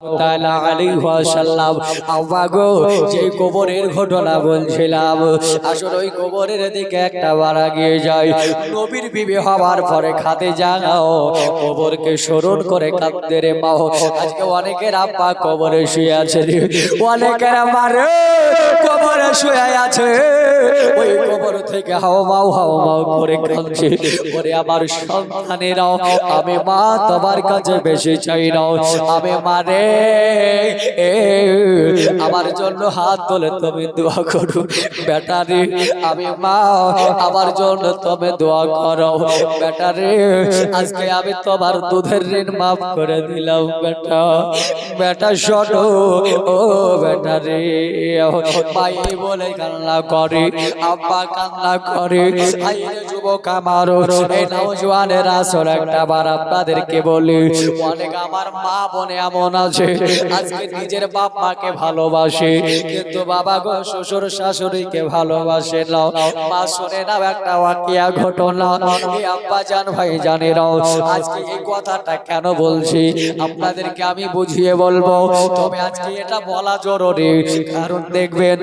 তাআলা আলাইহি ওয়াসাল্লাম আওয়াগো যে কবরের ঘটনা বলছিলাম আসলে ওই কবরের দিকে একটা বার গিয়ে যায় নবীর বিবি হওয়ার পরে খাদিজা কবরকে স্মরণ করে কাঁদতে রে মা আজকে অনেকের আব্বা কবরে শুয়ে আছে অনেকের আমার কবরে শুয়ে আছে ওই কবর থেকে হাওমাও করে কাঁদছে ওরে আমার সন্তানেরাও আমি মা তোমার কাছে বেশি চাই না আমি মানে আমার জন্য হাত তোলে তুমি দোয়া করো বেটা রে আমি মা আমার জন্য তুমি দোয়া করো বেটা রে আজকে আমি তোমার দুধের ঋণ মাফ করে দিলাম বেটা বেটা শোনো ও বেটা রে ভাই বলে কান্না করে আব্বা কান্না করে ভাই যুবক আমার এই নওজওয়ানেরা আসলে একটা বার আপনাদেরকে বলি অনেক আমার মা বোনে এমন আছে আজকে নিজের বাপ মাকে ভালোবাসে কিন্তু বাবা গো শ্বশুর শাশুড়িকে ভালোবাসে না মা শুনে নাও একটা ওয়াকিয়া ঘটনা এই আব্বা জান ভাই জানেরাও আজকে এই কথাটা কেন বলছি আপনাদেরকে আমি বুঝিয়ে বলবো তবে আজকে এটা বলা জরুরি কারণ দেখবেন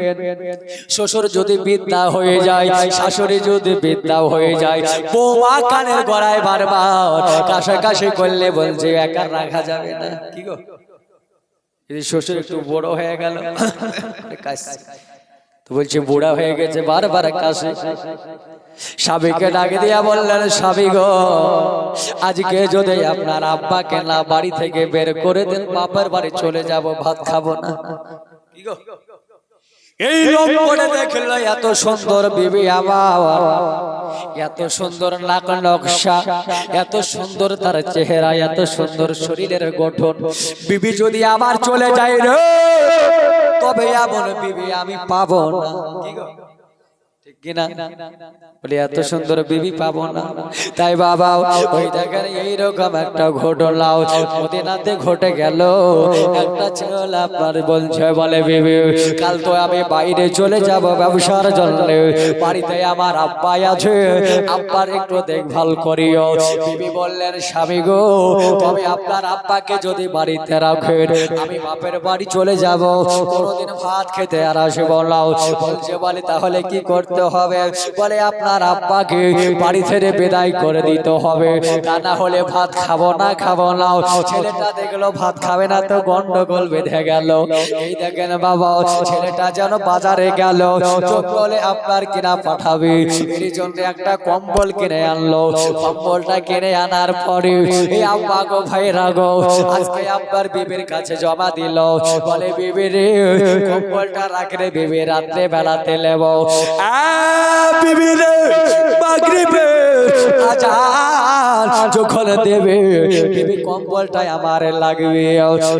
শ্বশুর যদি বিদ্যা হয়ে যায় শাশুড়ি যদি বিদ্যা হয়ে যায় বৌমা কানের গড়ায় বারবার কাশাকাশি করলে বলছে একা রাখা যাবে না কি গো শ্বশুর একটু বড় হয়ে গেল তো বলছে বুড়া হয়ে গেছে বারবার কাশে স্বামীকে ডাকে দিয়া বললেন স্বামী গো আজকে যদি আপনার আব্বাকে না বাড়ি থেকে বের করে দেন বাপের বাড়ি চলে যাব ভাত খাবো না কি গো এই লোক করে দেখলো এত সুন্দর বিবি আমার এত সুন্দর নাক নকশা এত সুন্দর তার চেহারা এত সুন্দর শরীরের গঠন বিবি যদি আবার চলে যায় রে তবে এমন বিবি আমি পাবো না কি গো ঠিক কিনা বলি এত সুন্দর বিবি পাবো না তাই বাবা ওই দেখেন এইরকম একটা ঘটনা মদিনাতে ঘটে গেল একটা ছেলে আপনার বলছে বলে বিবি কাল তো আমি বাইরে চলে যাব ব্যবসার জন্য বাড়িতে আমার আব্বা আছে আব্বার একটু দেখভাল করিও বিবি বললেন স্বামী গো তবে আপনার আব্বাকে যদি বাড়িতে রাখেন আমি বাপের বাড়ি চলে যাব কোনোদিন ভাত খেতে আর আসবো না বলছে বলে তাহলে কি করতে হবে বলে আপনার আব্বাকে বাড়ি ছেড়ে বিদায় করে দিতে হবে তা না হলে ভাত খাবো না ছেলেটা দেখলো ভাত খাবে না তো গন্ডগোল বেঁধে গেল এই দেখেন বাবা ছেলেটা যেন বাজারে গেল বলে আপনার কিনা পাঠাবে এর জন্য একটা কম্বল কিনে আনলো কম্বলটা কিনে আনার পরে এই আব্বা গো ভাই রাগো আজকে আব্বার বিবির কাছে জমা দিল বলে বিবি রে কম্বলটা রাখলে বিবি রাত্রে বেলাতে নেব বিবি রে মাগরিবে আজান যখন দেবে বিবি কম্বলটাই আমার লাগবে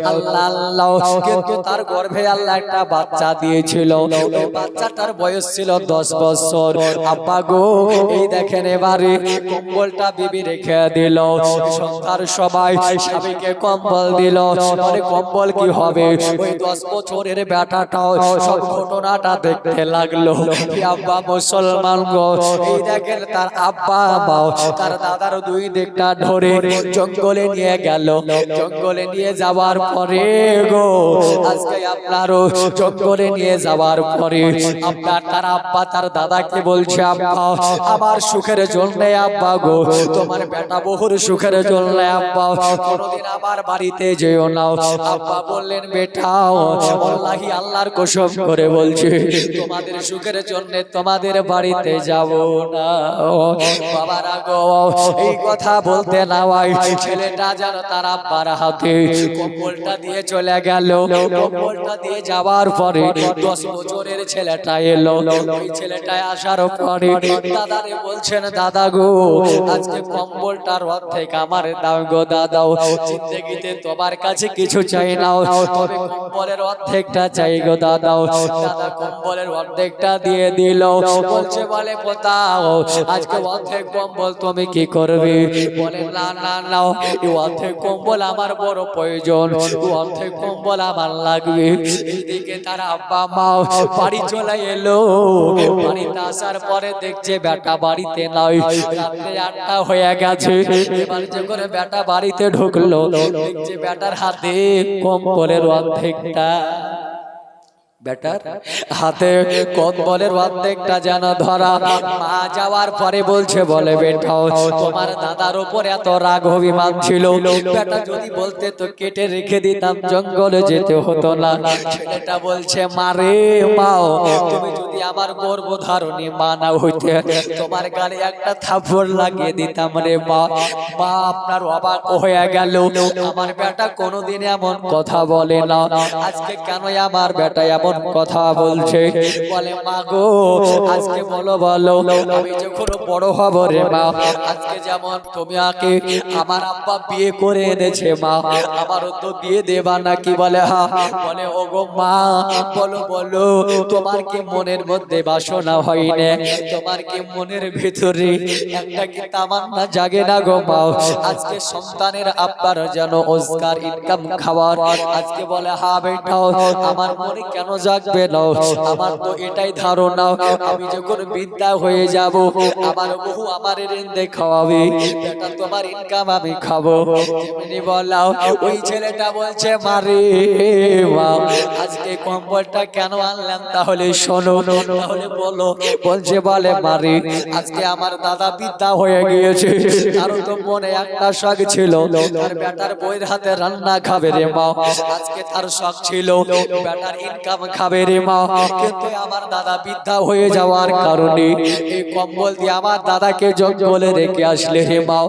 আল্লাহ আল্লাহ কিন্তু তার গর্ভে আল্লাহ একটা বাচ্চা দিয়েছিল ওই বাচ্চাটার বয়স ছিল 10 বছর আব্বা গো এই দেখেন এবারে কম্বলটা বিবি রেখে দিল সংসার সবাই স্বামীকে কম্বল দিল আরে কম্বল কি হবে ওই 10 বছরের বেটাটাও সব ঘটনাটা দেখতে লাগলো আব্বা মুসলমান গো এই দেখেন তার আব্বা বাও তার দাদার দুই দিকটা ধরে জঙ্গলে নিয়ে গেল জঙ্গলে নিয়ে যাওয়ার পরে গো আজকে আপনারও জঙ্গলে নিয়ে যাওয়ার পরে আপনার তার আব্বা তার দাদাকে বলছে আব্বা আমার সুখের জন্য আব্বা গো তোমার বেটা বহুর সুখের জন্য আব্বা কোনদিন আমার বাড়িতে যেও না আব্বা বললেন বেটা আল্লাহি আল্লাহর কসম করে বলছে তোমাদের সুখের জন্য তোমাদের বাড়িতে যাব না বাবারা গো এই কথা বলতে নাওয়াই ছেলেটা যেন তার আব্বার হাতে কম্বলটা দিয়ে চলে গেল কম্বলটা দিয়ে যাওয়ার পরে 10 বছরের ছেলেটা এলো ওই ছেলেটা আসার পরে দাদারে বলছেন দাদা গো আজকে কম্বলটার অর্ধেক আমার দাও গো দাদাও জিন্দেগিতে তোমার কাছে কিছু চাই না তবে কম্বলের অর্ধেকটা চাই গো দাদাও দাদা কম্বলের অর্ধেকটা দিয়ে দিল বলছে বলে পোতাও আজকে অর্ধেক কম্বল তুমি কি করবে? বলে না না না, এই অর্ধেক কম্বল আমার বড় প্রয়োজন, অর্ধেক কম্বল আমার লাগবে। এইদিকে তার আব্বা মা বাড়ি চলে এলো। বাড়িতে আসার পরে দেখছে বেটা বাড়িতে নাই, রাত্রে 8টা হয়ে গেছে। এবার যখন বেটা বাড়িতে ঢুকলো দেখছে বেটার হাতে কম্বলের অর্ধেকটা, বেটার হাতে কম্বলের অর্ধেকটা যেন ধরা। মা যাওয়ার পরে বলছে বলে বেটা তোমার দাদার উপর এত রাগ অভিমান ছিল, বেটা যদি বলতে তো কেটে রেখে দিতাম, জঙ্গলে যেতে হতো না। ছেলেটা বলছে মারে মাও তুমি যদি আমার গর্ভধারণী মা না হইতে তোমার গালে একটা থাপ্পড় লাগিয়ে দিতাম রে মা। মা আপনার অবাক হয়ে গেল, আমার বেটা কোনোদিন এমন কথা বলে না, আজকে কেন আমার বেটা এমন কথা বলছে? বলে মা গো আজকে বলো বলো আমি যখন বড় হব রে মা, আজকে যেমন তুমি আগে আমার আব্বা বিয়ে করে এনেছে মা, আমারও তো বিয়ে দেবা নাকি? বলে হ্যাঁ। বলে ও গো মা বলো বলো তোমার কি মনের মধ্যে বাসনা হয় না? তোমার কি মনের ভিতরে একটা কি তামান্না জাগে না গো মা? আজকে সন্তানের আব্বার যেন রোজগার ইনকাম খাওয়ার। আজকে বলে হ্যাঁ বেটা আমার মনে কেন জাগবে না? আমার তো এটাই ধারণা আমি যখন বিদ্যা হয়ে যাব আমার বহু আমার রেন্দে খাওয়াবে, বেটা তোমার ইনকাম আমি খাবো। যেমনি বলাও ওই ছেলেটা বলছে মারে মা আজকে কম্বলটা কেন আনলাম তাহলে শোনো, তাহলে বলো। বলছে বলে মারে আজকে আমার দাদা বিদ্যা হয়ে গিয়েছে, তারও তো মনে একটা শখ ছিল তার বেটার বইয়ের হাতে রান্না খাবে রে মা। আজকে তার শখ ছিল বেটার ইনকাম খাবে রে মা, কিন্তু আমার দাদা বিদ্যা হয়ে যাওয়ার কারণে এই কম্বল দিয়ে আমার দাদাকে জঙ্গলে রেখে আসলে রে মা।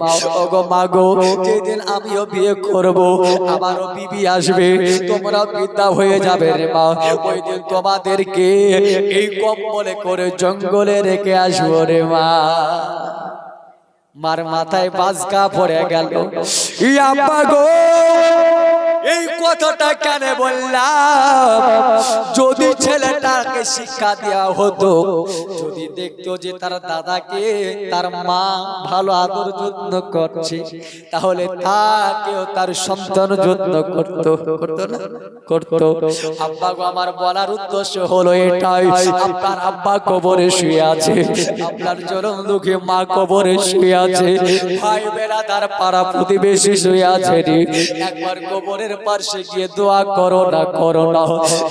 ওগো মা গো যেদিন আমিও বিয়ে করব আমারও বিবি আসবে, তোমরাও বিদ্যা হয়ে যাবে রে মা, ওই দিন তোমাদেরকে এই কম্বলে করে জঙ্গলে রেখে আসবো রে মা। মার মাথায় বাজকা পড়ে গেল, আব্বা গো এই কথাটা কেন বললাম? যদি ছেলেটাকে শিক্ষা দেওয়া হতো, যদি দেখতো যে তার দাদাকে তার মা ভালো আদর যত্ন করছে, তাহলে তাকেও তার সন্তান যত্ন করতো, করতো না? করতো। আব্বা গো আমার বলার উদ্দেশ্য হলো এটাই, আপনার আব্বা কবরে শুয়ে আছে, আপনার চরম দুঃখে মা কবরে শুয়ে আছে, ভাই বেড়াদার পাড়া প্রতিবেশী শুয়ে আছে রে। একবার কবরের পাশে গিয়ে দোয়া করো না, করো না।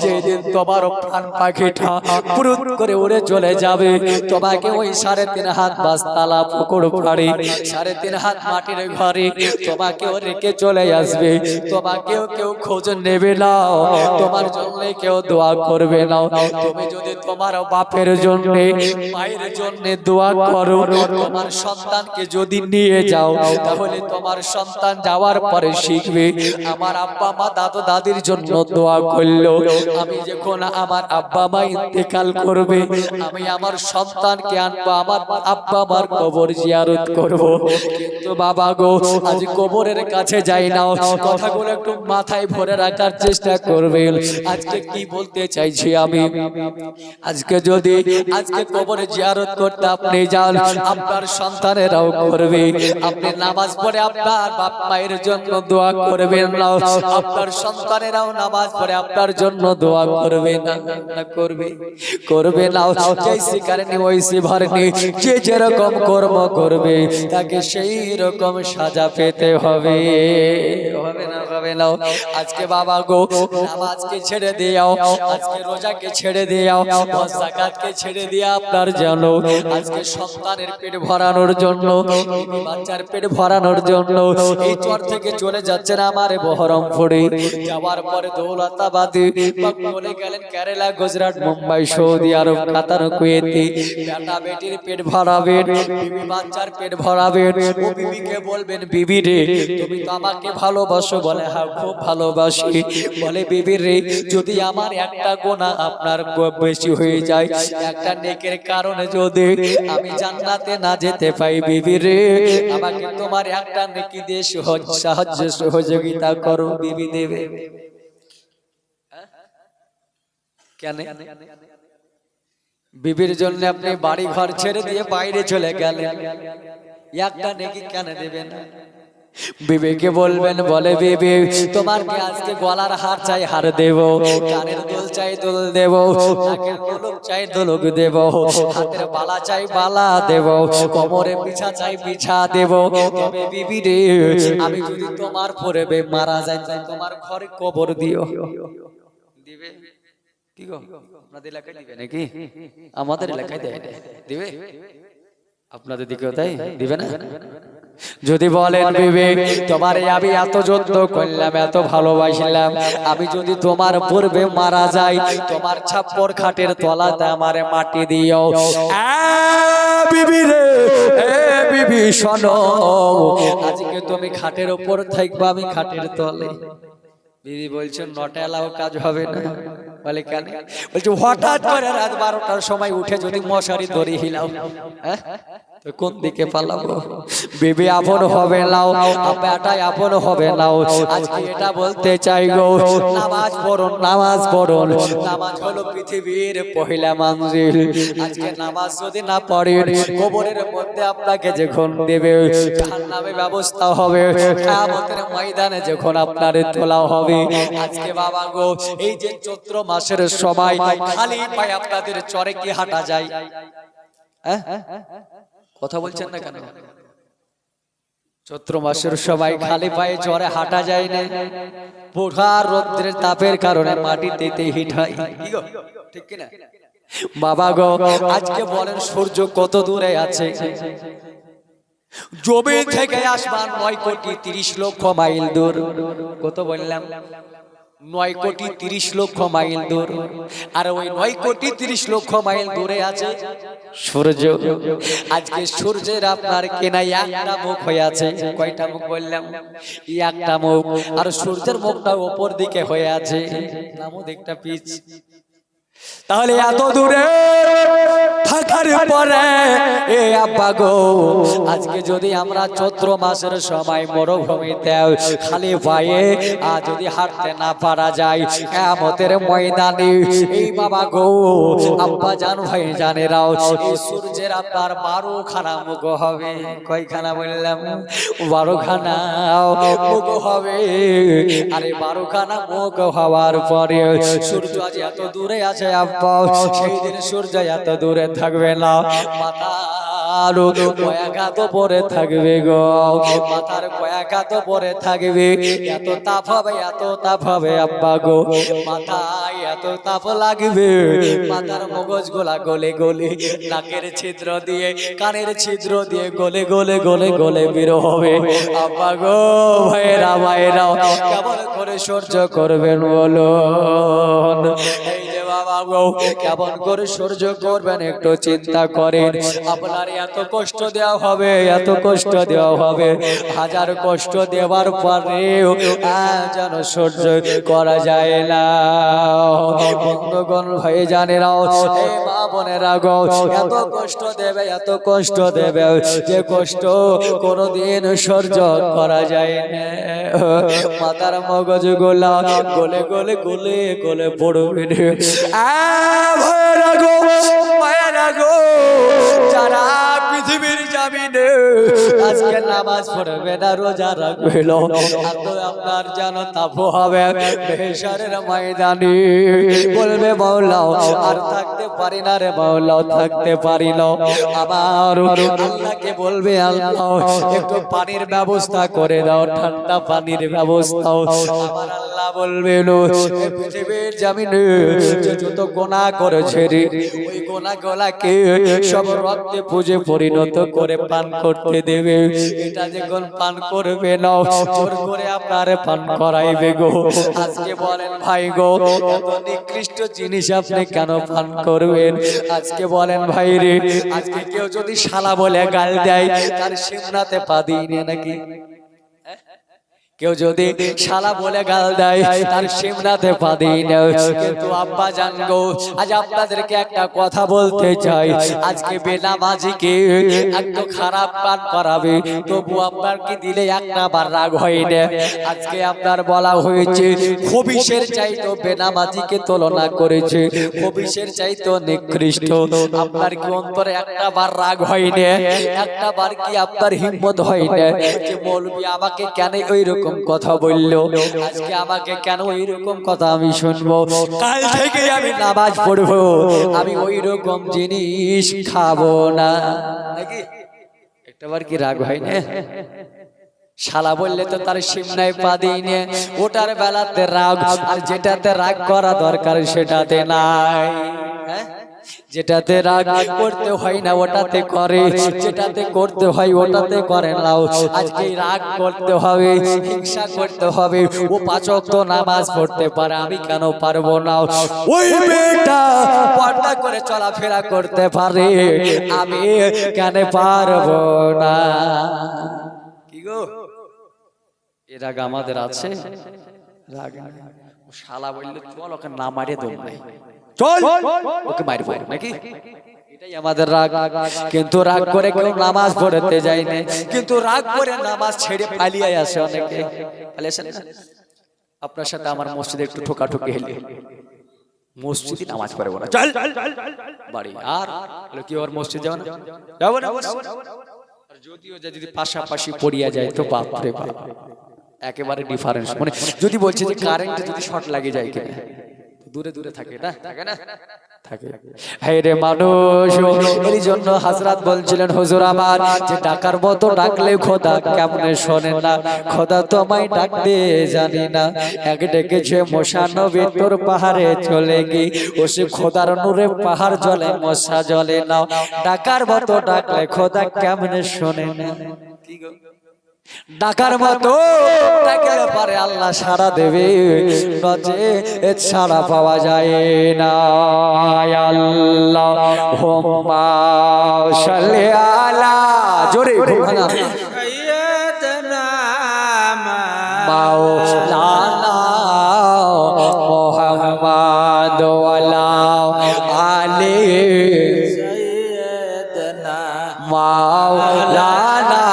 যেদিন তোমার প্রাণ পাখিটা পুরুত করে উড়ে চলে যাবে, তোমাকে ওই 3.5 হাত বাসতালা পুকুর পাড়ে 3.5 হাত মাটির ঘরে তোমাকেও রেখে চলে আসবে, তোমাকেও কেউ খোঁজ নেবে না, তোমার জন্য কেউ দোয়া করবে না। তুমি যদি তোমার বাপের জন্য মায়ের জন্য দোয়া করো, তোমার সন্তানকে যদি নিয়ে যাও, তাহলে তোমার সন্তান যাওয়ার পরে শিখবে আমার আব্বা মা দাদু দাদির জন্য দোয়া করলো। আমি যখন আমার আব্বা মা ইন্তেকাল করবে, আমি আমার সন্তানকে আনবো, আমার আব্বা মার কবর জিয়ারত করব। কিন্তু বাবা গো আজ কবরের কাছে যাই না, কথাগুলো একটু মাথায় ভরে রাখার চেষ্টা করবেন। আজকে কি বলতে চাইছি আমি, আজকে যদি আজকে কবরে জিয়ারত করতে আপনি যান, আপনার সন্তানেরাও করবে। আপনি নামাজ পড়ে আপনার বাপ মায়ের জন্য দোয়া করবেন না, আপনার সন্তানেরাও নামাজ পড়ে আপনার জন্য দোয়া করবে না, করবে করবে না। যেই কারণে ওইসি ভরনি, যে যেরকম কর্ম করবে তাকে সেই রকম সাজা পেতে হবে, হবে না? হবে না। আজকে বাবা গো নামাজকে ছেড়ে দিও, আজকে রোজাকে ছেড়ে দিও, যাকাতকে ছেড়ে দিয়ে আপনার জানো আজকে সন্তানের পেট ভরানোর জন্য, বাচ্চার পেট ভরানোর জন্য এই চর থেকে চলে যাচ্ছেন আমার বহরমপুরে, যাওয়ার পরে দৌলতাবাদে বলে গেলেন কেরালা, গুজরাট, মুম্বাই, সৌদি আরব, কাতার, কুয়েতে বেটা বেটির পেট ভরাবেন, বিবি বাচ্চার পেট ভরাবেন। ও বিবিকে বলবেন বিবি রে তুমি তো আমাকে ভালোবাসো? বলে হ্যাঁ খুব ভালোবাসি। বলে বিবি রে যদি আমার একটা গুনাহ আপনার বেশি হয়ে যায়, একটা নেকের কারণে যদি আমি জান্নাতে না যেতে পাই, বিবি রে আমাকে তোমার একটা নেকি দিয়ে সাহায্য সহযোগিতা করো। বিবি দেবে কেন? বিবির জন্য আপনি বাড়ি ঘর ছেড়ে দিয়ে বাইরে চলে গেলেন, একটা নেকি কেন দেবেন? বিবিকে বলবেন, বলে বিবি তোমার কি আজকে গলার হার চাই হার দেব, কানের দুল চাই দুল দেব, নাকের দুলক চাই দুলক দেব, হাতের বালা চাই বালা দেব, কোমরে বিছা চাই বিছা দেব। তবে বিবি রে, আমি যদি তোমার পরে মারা যাই, তোমার ঘরে কবর দিও। দিবে কি গো? আপনাদের এলাকায় দিবে নাকি? আমাদের এলাকায় দেয় না। দিবে? আপনাদের দিকেও তাই দিবে না? যদি বলেন বিবেক তোমারে আমি এত যত্ন করলাম, এত ভালোবাসলাম, আমি যদি তোমার পূর্বে মারা যাই, তোমার ছাপ্পর খাটের তলাতে আমারে মাটি দিও। বিবি রে, বিবি শোনো, আজকে তুমি খাটের উপর থাকবা, আমি খাটের তলে। দিদি বলছেন নটা এলাও কাজ হবে না। বলে কেন? বলছে হঠাৎ করে রাত 12টার সময় উঠে যদি মশারি দড়ি হিলাও, হ্যাঁ তো কোন দিকে পালাবো? বিবি আপন হবে নাও, বেটাই আপন হবে নাও। আজকে এটা বলতে চাই গো, নামাজ পড়ুন, নামাজ পড়ুন। নামাজ হলো পৃথিবীর পহিলা মঞ্জিল। আজকে নামাজ যদি না পড়েন, কবরের মধ্যে আপনাকে যখন দেবে, জাহান্নামে ব্যবস্থা হবে, কিয়ামতের ময়দানে যখন আপনারে তোলা হবে। আজকে বাবা গো, এই যে চৈত্র মাসের সময় খালি পায়ে আপনাদের চরে কি হাঁটা যায়? হ্যাঁ কথা বলছেন না কেন? চৈত্র মাসের সময় খালি পায়ে চরে হাঁটা যায় না, পোড়া রৌদ্রের তাপের কারণে মাটিতে হিট হয়। কি গো ঠিক কি না? বাবা গো, আজকে বলেন সূর্য কত দূরে আছে? জমি থেকে আসমান 9,30,00,000 মাইল দূর। কত বললাম? 9,30,00,000 মাইল দূর। আর ওই 9,30,00,000 মাইল দূরে আছে সূর্য। আজকে সূর্যের আপনার কেনা একটা মুখ হয়ে আছে। কয়টা মুখ বললাম? একটা মুখ। আর সূর্যের মুখটা উপর দিকে হয়ে আছে, নামও একটা পিচ। তাহলে এত দূরে থাকার পরে এ আব্বা গো, আজকে যদি আমরা চৈত্র মাসের সময় মরুভূমিতে খালি পায়ে যদি হাঁটতে না পারা যায়, কিয়ামতের ময়দানে এই বাবা গো, আব্বা জান ভাই জানেরাও, এই সূর্যের আপনার 12খানা মুখ হবে। কয়খানা বললাম? 12খানা মুখ হবে। আরে 12খানা মুখ হওয়ার পরে সূর্য আজ এত দূরে আছে আব্বা, সেই দিন সূর্য এত দূরে থাকবে না, মাথার কয়েকাত পরে থাকবে গো, মাথার কয়েকাত পরে থাকবে। এত তাপ হবে, এত তাপ হবে আব্বা গো, মাথায় এত তাপ লাগবে, মাথার মগজ গোলা গলে গলে নাকের ছিদ্র দিয়ে, কানের ছিদ্র দিয়ে গলে গলে গলে গলে বের হবে। আব্বা গো, ভাইরা ভাইরা কেমন করে সহ্য করবেন বলো? এই যে বাবা গো, কেমন করে সহ্য করবেন একটু চিন্তা করেন। আপনার এত কষ্ট দেওয়া হবে, এত কষ্ট দেওয়া হবে, হাজার কষ্ট দেওয়ার পরেও যেন সহ্য করা যায় না। বন্ধুগণ ভাই জানেরাও, এই মা বোনেরা গো, এত কষ্ট দেবে, এত কষ্ট দেবে, যে কষ্ট কোনদিন সহ্য করা যায় না। মাথার মগজ গোলা গলে গলে গলে গলে পড়বে। যারা পৃথিবীর জামিনে আজকে নামাজ পড়বে না, রোজা রাখবে না, আপনার যেন তাপ হবে বেহেশরের ময়দানে। বলবে মাওলাও আর থাকতে পারি না রে মাওলাও, থাকতে পারি না। আবার আল্লাহকে বলবে আল্লাহ একটু পানির ব্যবস্থা করে দাও, ঠান্ডা পানির ব্যবস্থা। আমার আল্লাহ বলবে পৃথিবীর জামিনে যত গুনাহ করেছে রে, ওই গুনাহগুলোকে সব রক্তে পুজে পরিণত করে পান করতে দেবে। এটা যখন পান করবে না, জোর করে আপনারে পান করাইবে গো। আজকে বলেন ভাই গো, এত নিকৃষ্ট জিনিস আপনি কেন পান করবেন? আজকে বলেন ভাই রে, আজকে কেউ যদি শালা বলে গাল দেয়, তার সিমনাতে পা দিই নাকি? কেউ যদি শালা বলে গাল দেয় তার সিমনাতে পা দিই না। কিন্তু আব্বা জান গো, আজ আপনাদেরকে একটা কথা বলতে চাই, আজকে বেনামাজিকে একটু খারাপ কাজ করাবে তবু আপনার কি দিলে একটা বার রাগ হয় না। আজকে আপনার বলা হয়েছে খবিশের চাইতো বেনামাজিকে তুলনা করেছে, খবিশের চাইতো নিকৃষ্ট। আপনার কি অন্তরে একটা বার রাগ হয় না? একটা বার কি আপনার হিম্মত হয় না যে মৌলবি আমাকে কেন ওই রকম কথা বললো, আজকে আমাকে কেন ওই রকম কথা আমি শুনবো, কাল থেকে আমি নামাজ পড়বো, আমি ওই রকম জিনিস খাবো না? নাকি একটাবার কি রাগ হয় না? শালা বললে তো তার সিমনায় পা দিই নে, ওটার বেলাতে রাগ, আর যেটাতে রাগ করা দরকার সেটাতে নাই। যেটাতে রাগ করতে হয় না ওটাতে করে, যেটাতে করতে হয় ওটাতে করে নাও। আজকে রাগ করতে হবে, হিংসা করতে হবে। ও 5 ওয়াক্ত নামাজ পড়তে পারে, আমি কেন পারবো না? ওই মেয়েটা পর্দা করে চলাফেরা করতে পারে, আমি কেন পারবো না? কি গো, এ রাগ আমাদের আছে? রাগ শালা বললে চল ওকে না মারে দম নাই, চল ওকে মারবো নাকি, এটাই আমাদের রাগ। কিন্তু রাগ করে কেউ নামাজ পড়তে যায় না, কিন্তু রাগ করে নামাজ ছেড়ে পালিয়ে আসে অনেকে। আপনার সাথে আমার মসজিদে একটু ঠোকাঠুকি হলে মসজিদে নামাজ পড়বো না, চল বাড়ি। আর কি ওর মসজিদ যাও না, যাবো না। আর যদিও যদি পাশাপাশি পড়িয়া যায় তো বাপ রে বাপ, একেবারে ডিফারেন্স। মানে যদি বলছে যে কারেন্ট যদি শর্ট লাগে যায় কিনা, দূরে দূরে থাকে না, থাকে না, থাকে। হে রে মানুষ, এই জন্য হযরত বলছিলেন হুজুর আমার, যে ডাকার মতো ডাকলে খোদা কেমনে শোনে না, খোদা তোমায় ডাকতে জানি না। এক ডেকেছে মশা নবী তোর পাহাড়ে চলে গি, ও সে খোদার নূরে পাহাড় জ্বলে মশা জ্বলে না। ডাকার মতো ডাকলে খোদা কেমনে শোনে না। কি গো, ডাকার মতো ডাকলে পারে আল্লাহ সাড়া দেবে, নচে সাড়া পাওয়া যায় না। আল্লাহুম্মা সাল্লি আলা, জোরে সাইয়্যিদানা মাওলানা মুহাম্মদ ওয়ালা আলি সাইয়্যিদানা মাওলানা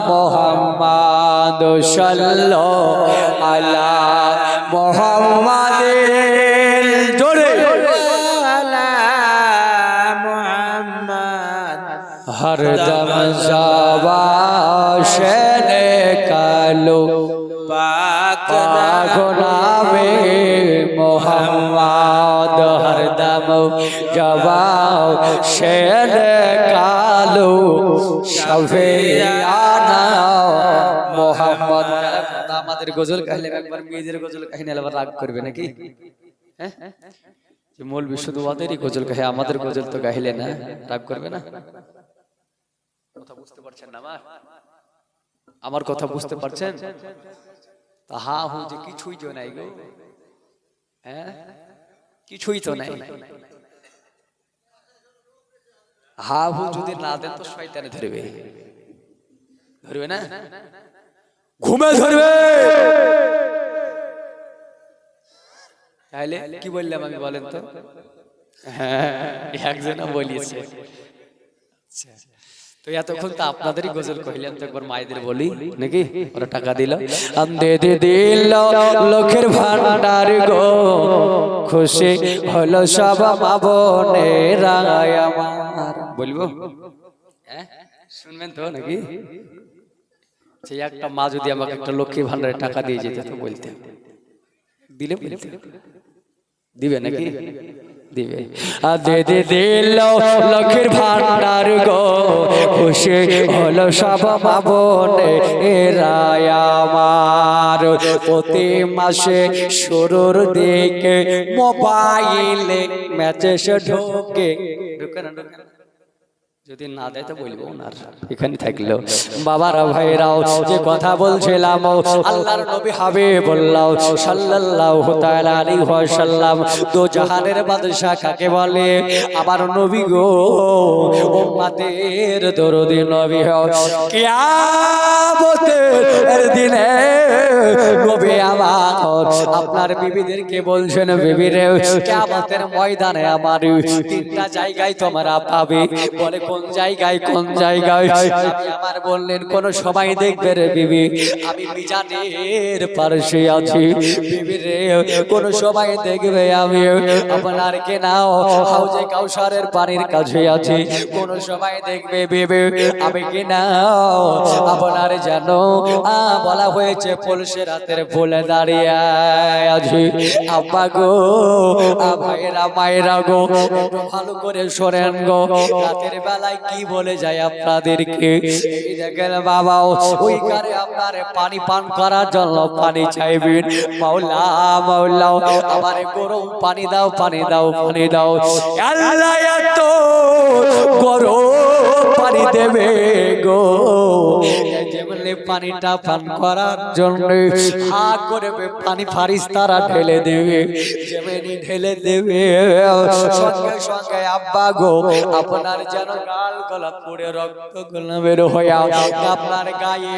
মুহাম্মদ সাল্লাল্লাহু আলা মুহাম্মাদিন, জোরে আলা মুহাম্মদ হরদম জাবাশনে কালো পাক নামে মুহাম্মদ হরদম জাবাশনে কালো শাফিয়ানা মুহাম্মদ। আমাদের গজল গাইলে একবার মেয়েদের গজল কাহিনী আবার রাগ করবে নাকি? হ্যাঁ, যে মৌলবি শুধু ওদেরই গজল গাহে, আমাদের গজল তো গাইলে না, রাগ করবে না? কথা বুঝতে পারছেন না আমার কথা বুঝতে পারছেন? তাহা হু যে কিছুই তো নাই গো, হ্যাঁ কিছুই তো নাই। হা হু যদি না দেন তো শয়তানে ধরবে, ধরবে না, ঘুমে ধরবে। তাহলে কি বললাম আমি বলেন তো? হ্যাঁ, একজন বলিয়েছে। তো এতক্ষণ তো আপনাদেরই গজল কইলাম, তো একবার মায়েদের বলি নাকি? ওরা টাকা দিল, দে দে দিল লক্ষের ভান্ডার গো, খুশি হলো সব মা বোনেরা আমার। বলবো? হ্যাঁ, শুনবেন তো নাকি? সেই একটা মা যদি আমাকে একটা লক্ষ্মী ভান্ডারে টাকা দিয়ে যেত তো বলতে, দিলে বলতে দিবে নাকি? দিবে। দে দে দিল লক্ষ্মীর ভান্ডার গো, খুশি হলো সব মা বোনেরা আমার। প্রতি মাসে শুরুর দিকে মোবাইলে মেসেজ ঢোকে, ঢোকে না? ঢোকে না? যদি না দেয় তো বলবো না, এখানে থাকলো। বাবারা ভাইরাও যে কথা বলছিলাম, আল্লাহর নবী হাবিবুল্লাহ সাল্লাল্লাহু তাআলা আলাইহি ওয়াসাল্লাম দো জাহানের বাদশা কাকে বলে? আমার নবী গো, উম্মতের দরদি নবী হও। কিয়ামতের দিনে নবী আমার আপনার বিবিদেরকে বলছেন, বিবিরে কিয়ামতের ময়দানে আমার তিনটা জায়গায় তোমরা পাবে। বলে কোন জায়গায়, কোন জায়গায়? আমার বললেন কোন সবাই দেখবে রে বিবি, আমি মিজানের পাশে আছি। বিবি রে কোন সবাই দেখবে, আমি আপনার কে নাও হাউজে কাউসারের পানির কাছে আছি। কোন সবাই দেখবে বিবি, আমি কি নাও আপনার জানো বলা হয়েছে পলসে রাতের ফুলে দাঁড়িয়ে আছি। আব্বা গো, ভাইরা মায়েরা গো, ভালো করে শোনেন গো, রাতের বেলায় কি বলে যায় আপনাদেরকে? দেখেন বাবা, ওই কারে আপনার পানি পান করার জন্য পানি চাইবেন। মাওলা মাওলা আমার গরম পানি দাও, পানি দাও, পানি দাও। আল্লাহ এত গরম পানি দেবে গো, যেমনি পানিটা পান করার জন্য হা করবে পানি ফারিস্তারা ঢেলে দেবে। যেমনি ঢেলে দেবে সঙ্গে সঙ্গে আব্বা গো আপনার যেন গাল গলা পুড়ে রক্ত গোলা বের হয়ে আপনার গায়ে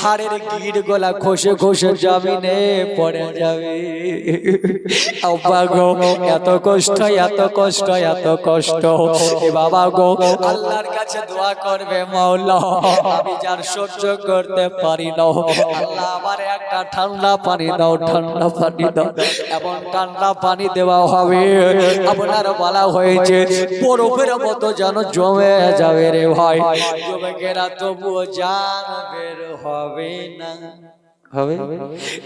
হাড়ের গিট গোলা খসে খসে জমিনে পড়ে যাবে। আব্বা গো এত কষ্ট, এত কষ্ট, এত কষ্ট। এ বাবা গো আল্লাহর কাছে দোয়া করবে, মাওলা আমি যার সহ্য করতে পারি না, আল্লাহ আমার একটা ঠান্ডা পানি দাও, ঠান্ডা পানি দাও। এমন ঠান্ডা পানি দেওয়া হবে আপনার বলা হয়েছে বরফের মতো যেন জমে যাবে রে ভাই। জমে গেরা তবুও জান বের হবে না, হবে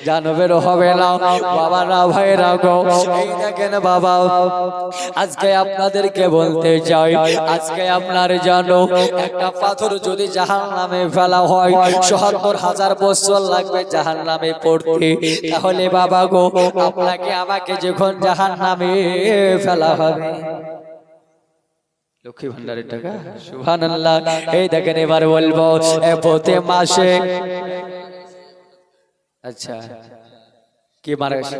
জানবের হবে না। বাবারা ভাইরা গো, এই দেখেন বাবা, আজকে আপনাদেরকে বলতে চাই, আজকে আপনার জানো একটা পাথর যদি জাহান্নামে ফেলা হয় ৭৭,০০০ বছর লাগবে জাহান্নামে পড়তে। তাহলে বাবা গো আপনাকে আমাকে যখন জাহান্নামে ফেলা হবে, লক্ষ্মী ভান্ডারের টাকা, সুবহানাল্লাহ। এই দেখেন এবার বলবো প্রতি মাসে, আচ্ছা কে মারা গেছে?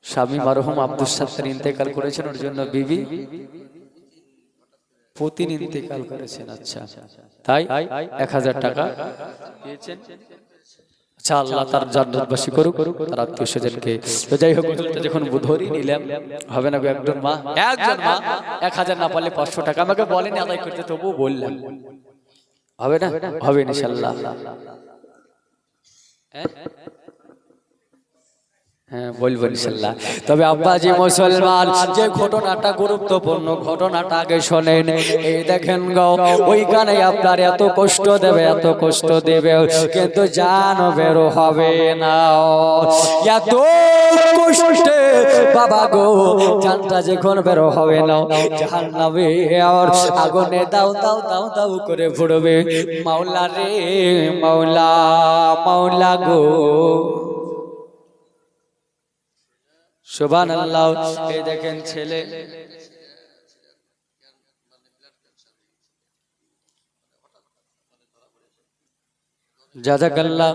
স্বামী মারহুম আব্দুস সাত্তার ইন্তেকাল করেছেন, ওর জন্য বিবি প্রতিদিন ইন্তেকাল করেছেন। আচ্ছা তাই ১০০০ টাকা পেয়েছেন। আচ্ছা আল্লাহ তার জান্নাতবাসী করুক, তার আত্মীয় স্বজনকে। তো যাই হোক, যখন ধরি নিলাম হবে না, একজন মা ১০০০ না পারলে ৫০০ টাকা আমাকে বলেনি আদায় করতে, তবু বললাম হবে না, হবে ইনশাআল্লাহ। হ্যাঁ বলবো ইনশাআল্লাহ। তবে আব্বাজি মুসলমান, যে ঘটনাটা গুরুত্বপূর্ণ ঘটনাটা আগে শোনেন। এই দেখেন গো, ওইখানে আপনার এত কষ্ট দেবে, এত কষ্ট দেবে, কিন্তু জান বের হবে না। এত কষ্টে বাবা গো জানটা যখন বের হবে না, জাহান্নামে আর আগুনে দাও দাও দাও দাও করে পড়বে। মাওলা রে মাওলা, মাওলা গো, সুবহানাল্লাহ। এই দেখেন ছেলে জাযাকাল্লাহ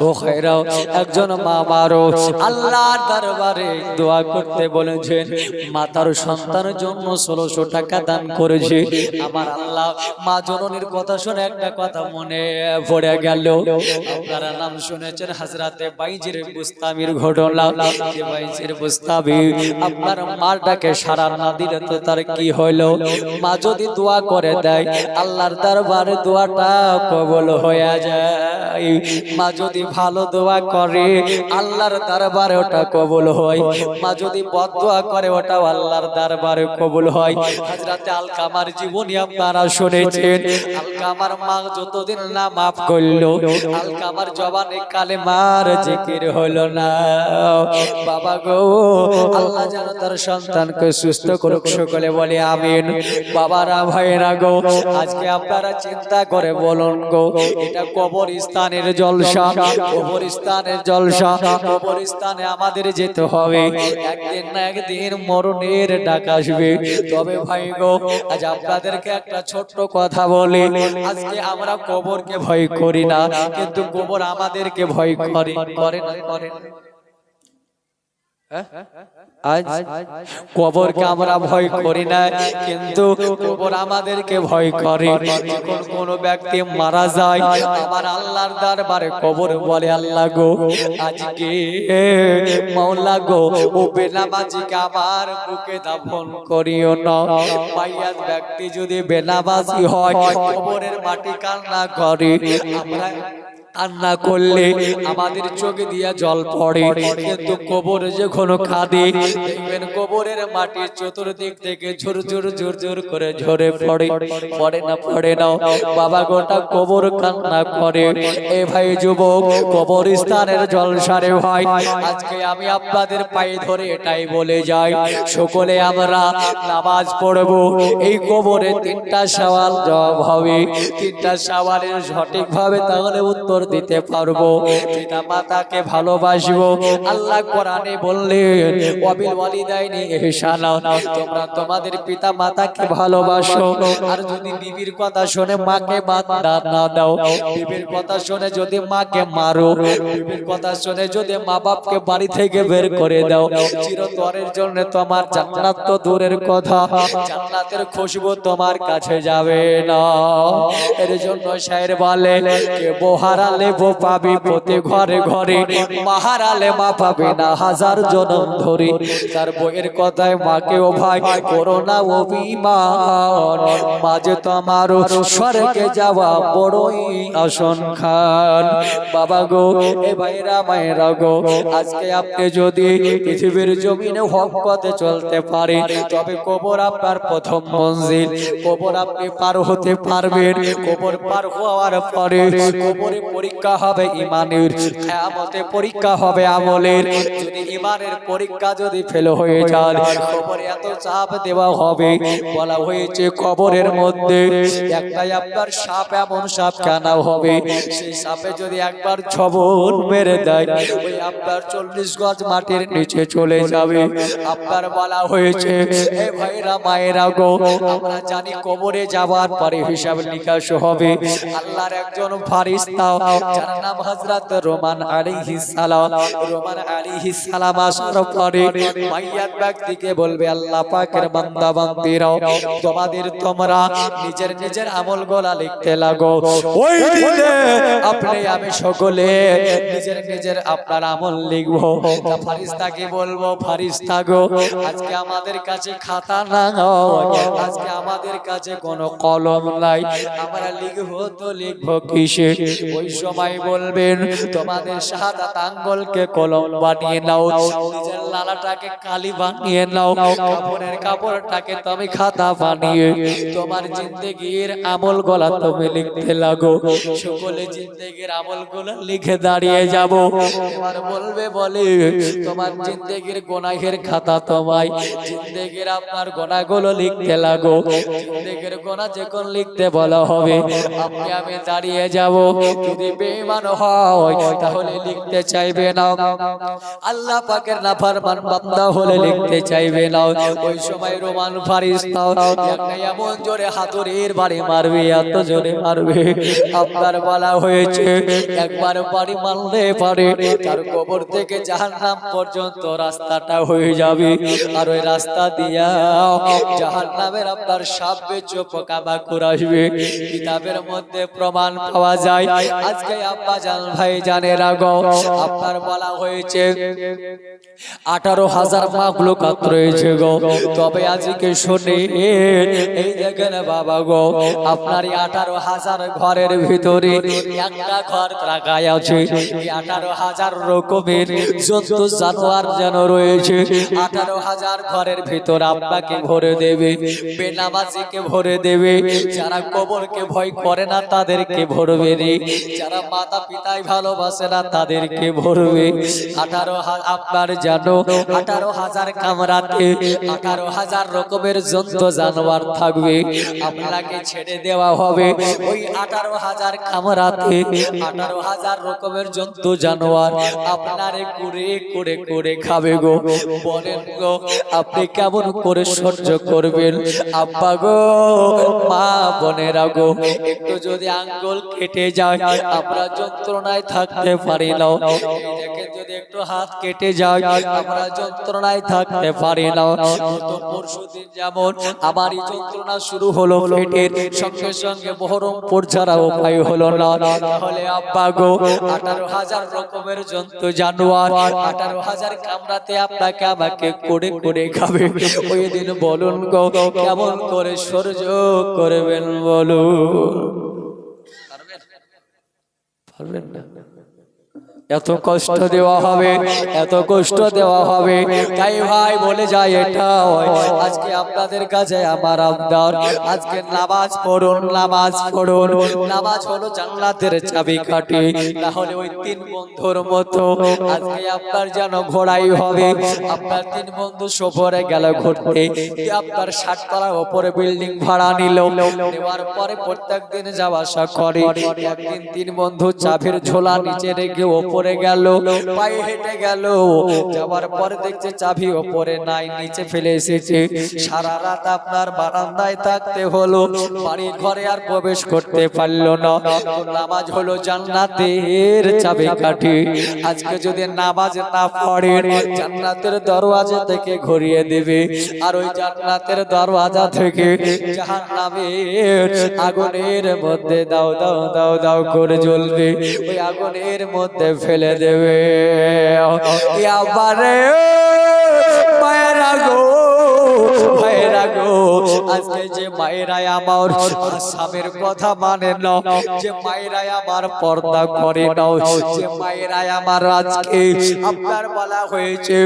ও খায়রাও, একজন মা মারো আল্লাহর দরবারে দোয়া করতে বলেছেন। মাতার সন্তানের জন্য ১৬০০ টাকা দান করেছে। আমার আল্লাহ মা জননীর কথা শুনে একটা কথা মনে পড়ে গেল। আপনারা নাম শুনেছেন হযরতে বাইজির বুস্তামির ঘটনা। যে বাইজির বুস্তামি আপনার মারটাকে সারা না দিলে তো তার কি হলো? মা যদি দোয়া করে দেয় আল্লাহর দরবারে দোয়াটা কবুল হয়ে যায়। মা যদি ভালো দোয়া করে আল্লাহর দরবারে ওটা কবুল হয়। মা যদি বদদোয়া করে ওটা আল্লাহর দরবারে কবুল হয়। হযরতে আলকামার জীবনী আপনারা শুনেছেন। আলকামার মা যতদিন না মাফ করলো, আলকামার জবানে কালেমার জিকির হলো না। বাবা গো আল্লাহ যেন তার সন্তানকে সুস্থ করুক, সকলে বলে আমিন। বাবারা ভাইরা গো, আজকে আপনারা চিন্তা করে বলুন গো, এটা কবর কবরস্থানের জলসা, কবরস্থানের জলসা, কবরস্থানে আমাদের যেতে হবে। একদিন না একদিন মরণের ডাক আসবে। তবে ভাই গো, আজ আপনাদেরকে একটা ছোট্ট কথা বলি। আজকে আমরা কবরকে ভয় করি না, কিন্তু কবর আমাদেরকে ভয় করে। করে না? করে না? আজ কবরকে আমরা ভয় করি না, কিন্তু কবর আমাদেরকে ভয় করে। যখন কোন ব্যক্তি মারা যায়, আমার আল্লাহর দরবারে কবর বলে, আল্লাহ গো, আজকে মাওলা গো, ও বেনামাজিকে আমার বুকে দাফন করিও না। মাইয়াত ব্যক্তি যদি বেনামাজি হয়, কবরের মাটি কান্না করে। আমরা কান্না করলে আমাদের চোখে দিয়া জল পড়ে, কিন্তু কবরে যখন কাঁদে, দেখবেন কবরের মাটির চতুর্দিক থেকে ঝুর ঝুর ঝুর ঝুর করে ঝরে পড়ে। পড়ে না? পড়ে না? বাবা গোটা কবর কান্না করে। এ ভাই যুবক, কবরস্থানের জলসারে ভাই, আজকে আমি আপনাদের পায়ে ধরে এটাই বলে যাই, সকলে আমরা নামাজ পড়বো। এই কবরে তিনটা সওয়াল জবাব হবে। তিনটা সওয়ালের সঠিকভাবে তাহলে উত্তর দিতে পারবো। পিতা মাতাকে ভালোবাসবো। আল্লাহ কোরআনে বললেন, ওয়াবিল ওয়ালিদাইনি ইহসানা, তোমরা তোমাদের পিতা মাতাকে ভালোবাসো। আর যদি বিবির কথা শুনে মাকে বাদ না দাও, বিবির কথা শুনে যদি মাকে মারো, বিবির কথা শুনে যদি মা বাপকে বাড়ি থেকে বের করে দাও, চিরতরের জন্য তোমার জান্নাত তো দূরের কথা, জান্নাতের খুশবু তোমার কাছে যাবে না। এর জন্য শায়ের বলে, কে বহারালে বো পাবি প্রতি ঘরে ঘরে, মাহারালে মা পাবে না হাজার জনম ধরে। তার বইয়ের কথায় মাকে ও ভাই করো না অভিমান, মাঝে তোমার স্বর্গে যাওয়া বড়ই আশঙ্কান। বাবা গো, এ ভাইরা মায়েরা গো, আজকে আপনি যদি পৃথিবীর জমিনে হক পথে চলতে পারে, তবে কবর আপনার প্রথম মঞ্জিল। কবর আপনি পার হতে পারবেন। কবর পার হওয়ার পরে কবরে পরীক্ষা হবে ঈমানের, কিয়ামতে পরীক্ষা হবে আমলের। যদি ঈমানের পরীক্ষা যদি ফেল হয়ে যায়, কবরে এত চাপ দেওয়া হবে। বলা হয়েছে কবরের মধ্যে একটাই আপনার সাপ, এমন সাপ কেনা হবে, সেই সাপে যদি একবার ছবল মেরে দেয়, ওই আপনার 40 গজ মাটির নিচে চলে যাবে। আপনার বলা হয়েছে, এ ভাইরা মায়েরা গো, আমরা জানি কবরে যাওয়ার পরে হিসাব নিকাশ হবে। আল্লাহর একজন ফেরেশতা, যার নাম হযরত রোমান আলাইহিস সালাম, রোমান আলাইহিস সালাম আসার পরে মাইয়াত ব্যক্তিকে বলবে, আল্লাহ পাকের বান্দা বান্দিরা, তোমরা নিজের নিজের আমলগুলো লিখতে লাগো। ওই দিনে আপনি আমি সকলে নিজের নিজের আপনার আমল লিখব। তা ফেরেশতাকে বলবো, ফেরেশতা গো, আজকে আমাদের কাছে খাতা না, আজকে আমাদের কাছে কোনো কলম নাই, আমরা লিখবো তো লিখবো কিসে? ওই সময় বলবেন, তোমাদের শাহাদাত আঙ্গুলকে কলম বানিয়ে নাও, নিজের লালাটাকে কালি বানিয়ে নাও, কাপড়ের কাপড়টাকে তুমি খাতা বানিয়ে তোমার জিন্দেগির আমলগুলো তুমি লিখতে লাগো। সকলে জিন্দেগির আমলগুলো লিখে দাঁড়িয়ে যাব। এবার বলবে, বলে তোমার জিন্দেগির গুনাহের খাতা তোমায় জিন্দেগির আপনার গুনাহগুলো লিখতে লাগো। জিন্দেগির গুনাহ যখন লিখতে বলা হবে, আপনি আমি দাঁড়িয়ে যাব। যদি বেঈমান হয় তাহলে লিখতে চাইবে না, আল্লাহ পাকের নাফরমান বান্দা হলে লিখতে চাইবে না। ওই সময় রোমান ফেরেশতা একটা এমন জোরে হাতুড়ির বাড়ি মারবে, এত জোরে মারবে, আপনার বলা হয়েছে একবার বাড়ি মারলে পারে তার কবর থেকে জাহান্নাম পর্যন্ত রাস্তাটা হয়ে যাবে। আর ওই রাস্তা দিয়া জাহান্নামের আপনার সাপ বেচো পোকামাকড় আসবে। কিতাবের মধ্যে প্রমাণ পাওয়া যায়। আজকে আব্বা জান ভাই জানেরা গো, আপনার বলা হয়েছে 18,000 মাখলুকাত রয়েছে গো। তবে আজকে শুনে এই দেখেন বাবা গো, আপনার 18,000 ঘরের ভিতরে একটা ঘর রাখায় আছে। 18,000 রকমের জন্তু জানোয়ার যেন রয়েছে। 18,000 ঘরের ভিতর আপনাকে ভরে দেবে, বেনামাজিকে ভরে দেবে, যারা কবরকে ভয় করে না তাদেরকে ভরবে রে, যারা মাতা পিতাই ভালোবাসে না তাদেরকে ভরবে। 18,000 আপনার জানো 18,000 কামরাতে 18,000 রকমের জন্তু জানোয়ার থাকবে। আপনাকে ছেড়ে দেওয়া হবে ওই 18,000 কামরাতে 18,000 রকমের জন্তু জানোয়ার আপনারে কুড়ে কুড়ে কুড়ে খাবে গো। বলেন গো আপনি কেমন করে সহ্য করবেন? আব্বা গো, মা বোনেরা গো, একটু যদি আঙ্গুল কেটে যায় আমরা যন্ত্রণায় থাকতে পারি না। দেখেন যদি একটু হাত কেটে যায় আমরা যন্ত্রণায় থাকতে পারি না। তো পরশুদিন যেমন আমারই যন্ত্রণা শুরু হলো পেটের, সঙ্গে সঙ্গে বহরমপুর ছাড়া উপায় হলো না। তাহলে আব্বা গো 18,000 রকমের জন্তু জানোয়ার 18,000 কামড়াতে আপনাকে আমাকে করে করে খাবে। ওই দিন বলুন গো কেমন করে সহ্য করবেন বলুন? পারবেন না। এত কষ্ট দেওয়া হবে, এত কষ্ট দেওয়া হবে। তাই ভাই বলে যায় এটা আজকে আপনাদের কাছে আমার আবদার, আজকে নামাজ পড়ুন, নামাজ পড়ুন। নামাজ হলো জান্নাতের চাবিকাঠি। তাহলে ওই 3 বন্ধুর মতো আজকে আপনার যেন ঘোড়াই হবে। আপনার 3 বন্ধু সফরে গেল ঘুরতে, আপনার 60 তলার উপরে বিল্ডিং ভাড়া নিল। নেওয়ার পরে প্রত্যেকদিন যাওয়া আসা করে। একদিন 3 বন্ধু চাবির ঝোলা নিচে রেখে ওপরে গেল, পায়ে হেঁটে গেল। যাওয়ার পরে দেখছে চাবি ওপরে নাই, নিচে ফেলে এসেছে। সারা রাত আপনার বারান্দায় থাকতে হলো, বাড়ির ঘরে আর প্রবেশ করতে পারলো না। নামাজ হলো জান্নাতের চাবিকাঠি। আজকে যদি নামাজ না পড়েন জান্নাতের দরওয়াজা থেকে ঘুরিয়ে দেবে, আর ওই জান্নাতের দরওয়াজা থেকে জাহান্নামের আগুনের মধ্যে দাও দাও দাও দাও করে জ্বলবে, ওই আগুনের মধ্যে ফেলে দেবে। আবারে মায়েরা গো, মায়েরা গো, আজকে যে মায়েরা আমার স্বামীর কথা মানে না, যে মায়েরা আমার পর্দা করে নাও, যে মায়েরা আমার আজকে আপনার বলা হয়েছে,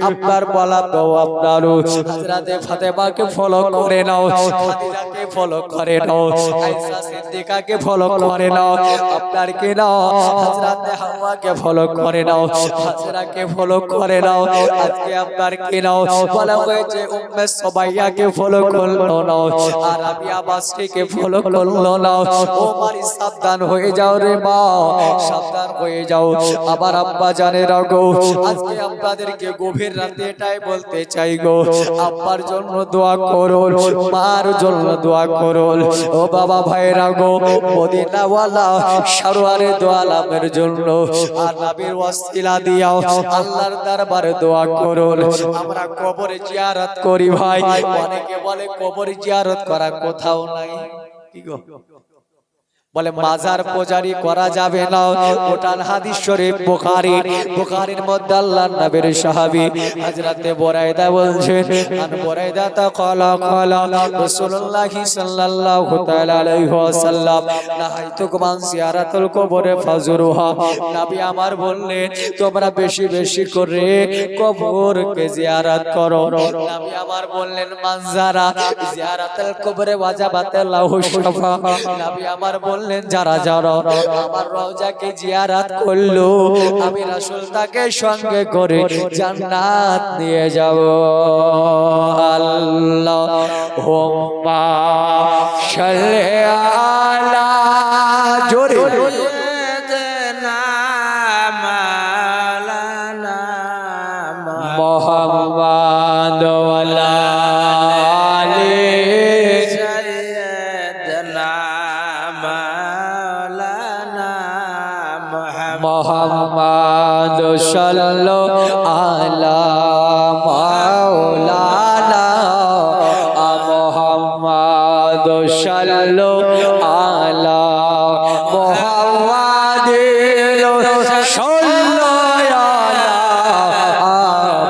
আপনার বলা তো আপনার হযরতে ফাতেমাকে ফলো করে নাও, খাদিজাকে ফলো করে নাও, আয়েশা সিদ্দিকাকে ফলো করে নাও, আপনার কি নাও হযরতে হাওয়াকে ফলো করে নাও, হাজরাকে ফলো করে নাও। আজকে আপনার কি নাও বলা হয়েছে উম্মে সুবাইয়াকে ফলো করলো নাও, আর রাবিয়া বাসরিকে ফলো করলো নাও। ও মারি সাবধান হয়ে যাও রে মা, সাবধান হয়ে যাও। আবার আব্বা জানেরা গো, আজকে আপনাদেরকে গভীর রাতে এটাই বলতে চাই গো, আব্বার জন্য দোয়া করো, মার জন্য দোয়া করো। ও বাবা ভাইরা গো, মদিনাওয়ালা সরওয়ারে দো আলমের জন্য আর নবীর ওয়াসিলা দিয়াও আল্লাহর দরবারে দোয়া করো। আমরা কবরে জিয়ারত করি ভাই, অনেকে বলে কবরে জিয়ারত করা কোথাও নাই। কি গো বলে মাজার পূজারি করা যাবে না, ওটা হাদিস শরীফ বুখারীর মধ্যে আল্লাহর নবীর সাহাবী হযরতে বুরাইদা বলছেন, আন বুরাইদা তা ক্বালা রাসূলুল্লাহ সাল্লাল্লাহু তাআলা আলাইহি ওয়াসাল্লাম নাহাইতুকুম আন জিয়ারাতুল কবর ফাজুরুহা। নবী আমার বললেন তোমরা বেশি বেশি করে কবরকে জিয়ারত করো। নবী আমার বললেন মানজারা জিয়ারাতুল কবরে ওয়াজাবাত লাহু শাফা। নবী আমার বললেন যারা যারা আমার রওজাকে জিয়ারত করলো আমি রাসূল তাকে সঙ্গে করে জান্নাত নিয়ে যাব। আল্লাহুম্মা সাল্লি আলা জোরে মুহাম্মাদ ওয়ালা মুহাম্মদ সাল্লাল্লাহু আলা মাওলানা মুহাম্মদ সাল্লাল্লাহু আলা মুহাম্মাদিন সাল্লাল্লাহু আলা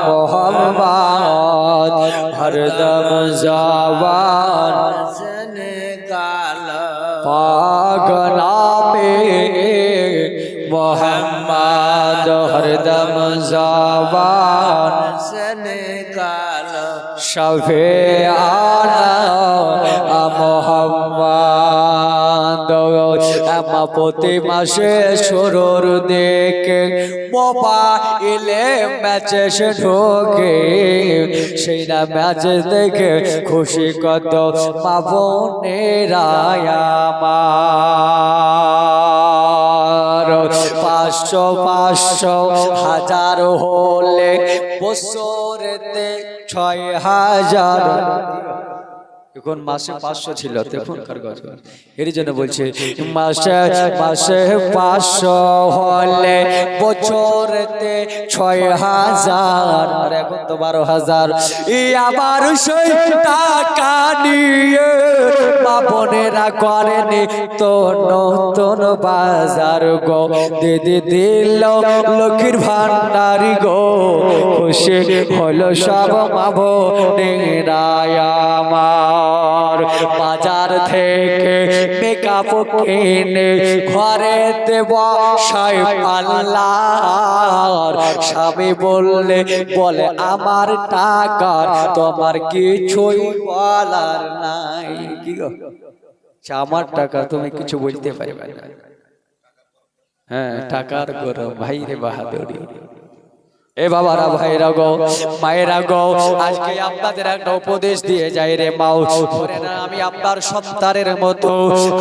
মুহাম্মদ হরদম জবান পাক নামে মোহাম্মদ হরদম জবান से निकालो शफीआना मोहम्मद মা প্রতি মাসে শুরুর দিকে মোবাইলে ম্যাচে সে ঢোকে, সেই না ম্যাচ দেখে খুশি কত মা বোনেরা আমার। 500 500 হাজার হলে বছরেতে 6000, এখন মাসে 500 ছিল তখনকার কথা, এর জন্য বলছে মাসে মাসে 500 হলে বছরেতে 6000, আর এখন তো 12000। আবার সেই টাকা নিয়ে মা বোনেরা করেনি তো নতুন বাজার গো, দিদি দিল লক্ষ্মীর ভান্ডারি গো, খুশি হলো সব মা বোনেরা আমার। বাজার থেকে মেকআপ কিনে ঘরে দেব সাই পাল্লার, স্বামী বলে আমার টাকা তোমার কিছুই বলার নাই। কি গো, আমার টাকা তুমি কিছু বলতে পারবে না। হ্যাঁ, টাকার গরম ভাই রে বাহাদুরি। এ বাবারা, ভাইরা গো, মায়েরা গো, আজকে আপনাদের একটা উপদেশ দিয়ে যাই রে মাও, ধরে না আমি আপনার সন্তানের মতো,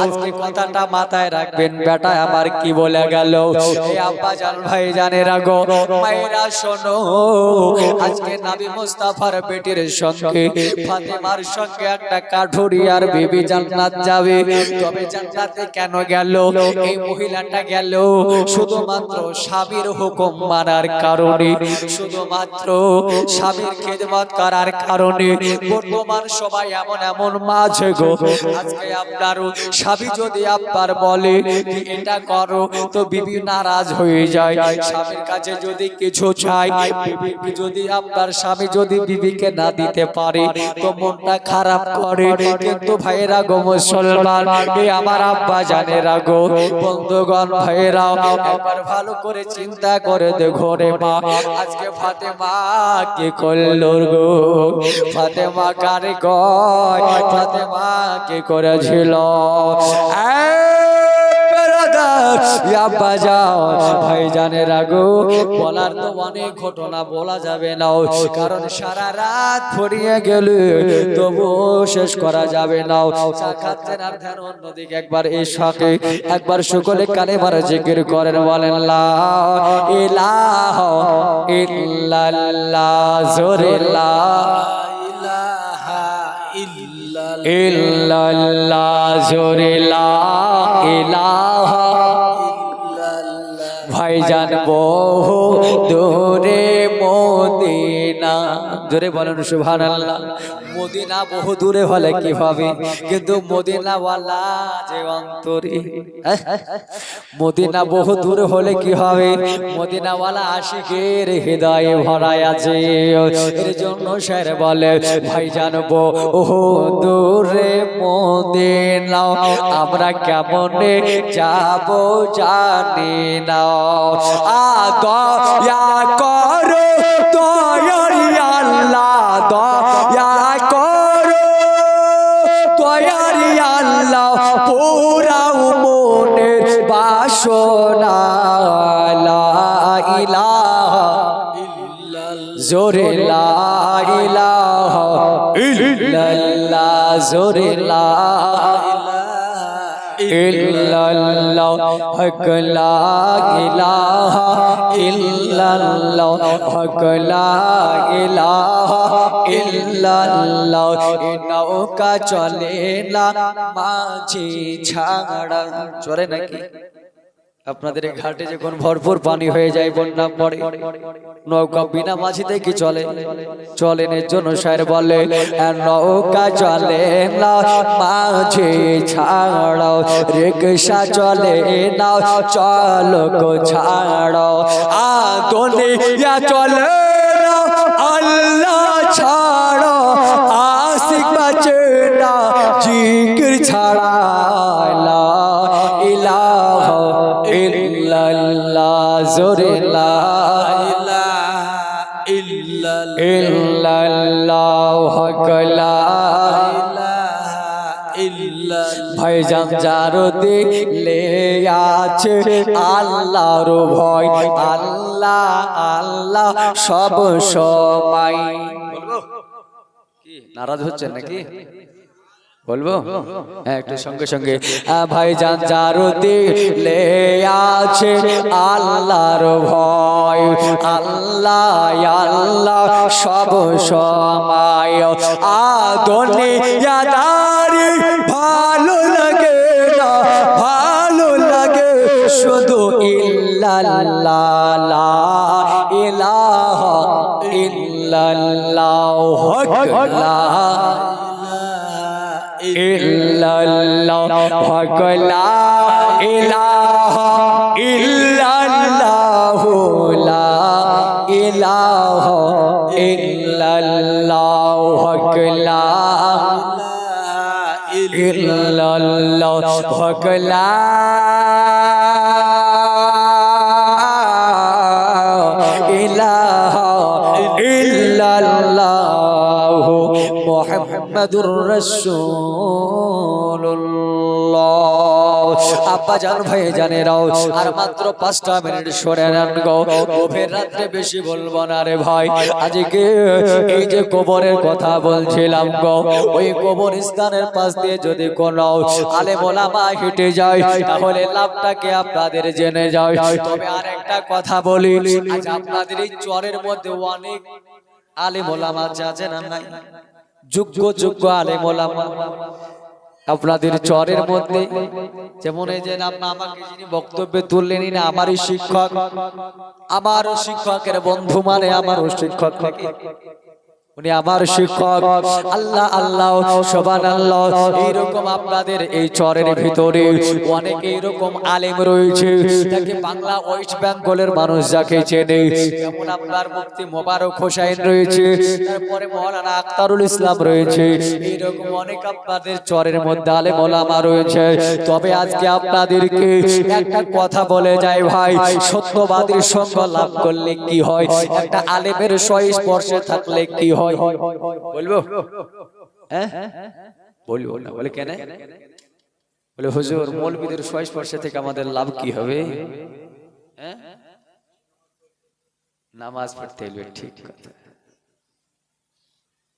আজকে কথাটা মাথায় রাখবেন। বেটা আমার কি বলে গেল, এই আব্বা জান ভাই জানেরা গো, মায়েরা শোনো, আজকে নবী মুস্তাফার বেটির সঙ্গে ফাতেমার সঙ্গে একটা কাঠুরিয়ার বিবি জান্নাত যাবে। তবে জান্নাতে কেন গেল এই মহিলাটা গেল? শুধুমাত্র স্বামীর হুকুম মানার কারণে, শুধুমাত্র স্বামীর খেদমত করার কারণে। বর্তমান সবাই এমন এমন মাঝে গো, আজকে আপনার স্বামী যদি আপনার বলে এটা করো তো বিবি নারাজ হয়ে যায়। স্বামীর কাছে যদি কিছু চাই, বিবি যদি আপনার স্বামী যদি বিবিকে না দিতে পারে তো মনটা খারাপ করে। কিন্তু ভাইরা গো মুসলমান, এই আমার আব্বা জানেরা গো, বন্ধুগণ ভাইরাও একবার ভালো করে চিন্তা করে দেখো রে মা, আজকে ফাতেমা কি করলো গো? ফাতেমা কারে কয়? ফাতেমা কি করেছিল? ভাই জানেরা গো, বলার তো অনেক ঘটনা বলা যাবে না, কারণ সারা রাত ফুরিয়ে গেলে তবু শেষ করা যাবে না। অন্যদিকে একবার এই শাকে একবার সকলে কানে মারা জিকির করেন, বলেন লা ইলাহা ইল্লাল্লাহ, জোরে লা ইলাহা ইল্লাল্লাহ, জোরে লা ইলাহা। ভাই জানবো দূরে মদিনা, জোরে বলেন সুবহানাল্লাহ। মদিনা বহু দূরে হলে কি হবে, কিন্তু মদিনাওয়ালা যে অন্তরে, মদিনা বহু দূরে হলে কি হবে, মদিনাওয়ালা আশিকের হৃদয়ে ভরায় আছে। এর জন্য শের বলে ভাই জানবো বহু দূরে মদিনা, আমরা কেমনে যাব জানি না। দয়া করো দয়ারি আল্লাহ, দয়া করো দয়ারি আল্লাহ, পুরাও মনের বাসনা। লা ইলাহা ইল্লাল্লাহ, জোরে লা ইলাহা ইল্লাল্লাহ, জোরে লা ইল্লাল্লাহ, হক লা ইলাহা ইল্লাল্লাহ, হক লা ইলাহা ইল্লাল্লাহ। নৌকা চলে না মাঝি ছাড়া, চলে নাকি? আপনাদের ঘাটে যখন ভরপুর পানি হয়ে যায়, বন্যা পড়ে, নৌকা বিনা মাঝিতে কি চলে? চলেন। এর জন্য শায়ের বলে নৌকা চলে না মাঝি ছাড়ো, রিকশা চলে না চালক ছাড়ো, দুনিয়া চলে না আল্লাহ ছাড়ো, আশিক বাঁচে না জিকির ছাড়া। লা ইলাহা ইল্লাল্লাহ, জোরে লা ইলাহা ইল্লাল্লাহ, হক লা ইলাহা ইল্লাল্লাহ, ভাইজান যার দিলে আছে আল্লাহর ভয়, আল্লাহ আল্লাহ সব সময়। বলবো কি নারাজ হচ্ছেন নাকি? বলবো হ্যাঁ একটু সঙ্গে সঙ্গে। ভাইজান যার দিলে আছে আল্লাহর ভয়, আল্লাহ আল্লাহ সব সময়। দুনিয়াদারি ভালো লাগে না, ভালো লাগে শুধু ইল্লাল্লাহ, লা ইলাহা ইল্লাল্লাহ, হক লা ইল্লাল্লাহ, হক লা ইলাহা ইল্লাল্লাহ, লা ইলাহা ইল্লাল্লাহ, হক লা ইল্লাল্লাহ, হক লা ইলাহা ইল্লাল্লাহ, মুহাম্মাদুর রাসূলুল্লাহ। আব্বা জান ভাই জানেরাও আর মাত্র 5টা মিনিট সরে নেন গো, গভীর রাত্রে বেশি বলবো না রে ভাই। আজকে এই যে কবরের কথা বলছিলাম গো, ওই কবরস্থানের পাশ দিয়ে যদি কোনো আলেম ওলামা হেঁটে যায় তাহলে লাভটাকে আপনাদের জেনে যায়। তবে আরেকটা কথা বলি, আজ আপনাদের এই চরের মধ্যে অনেক আলেম ওলামা আছেন না নাই? যোগ্য যোগ্য আলেম ওলামা আপনাদের চরের মধ্যে, যেমন এই যে আমাকে যিনি বক্তব্যে তুললেন না আমারই শিক্ষক, আমারও শিক্ষকের বন্ধু, মানে আমারও শিক্ষক নাকি? উনি আমার শিক্ষক। আল্লাহ আল্লাহ সুবহানাল্লাহ। এইরকম আপনাদের এই চরের ভিতরে অনেক এইরকম আলেম রয়েছে, যাকে বাংলা ওয়েস্ট বেঙ্গলের মানুষ যাকে চেনে, যেমন আপনার মুফতি মোবারক হোসেন রয়েছে, তারপরে মাওলানা আখতারুল ইসলাম রয়েছে। এইরকম অনেক আপনাদের চরের মধ্যে আলেম ওলামা রয়েছে। তবে আজকে আপনাদেরকে একটা কথা বলে যায় ভাই, সত্যবাদীর সঙ্গ লাভ করলে কি হয়, একটা আলেমের সংস্পর্শে থাকলে কি হয়? বলবো হ্যাঁ বলবো না? বলে কেন? বলে হুজুর মৌলবীদের সংস্পর্শে থেকে আমাদের লাভ কি হবে? নামাজ পড়তে হইবে। ঠিক কথা।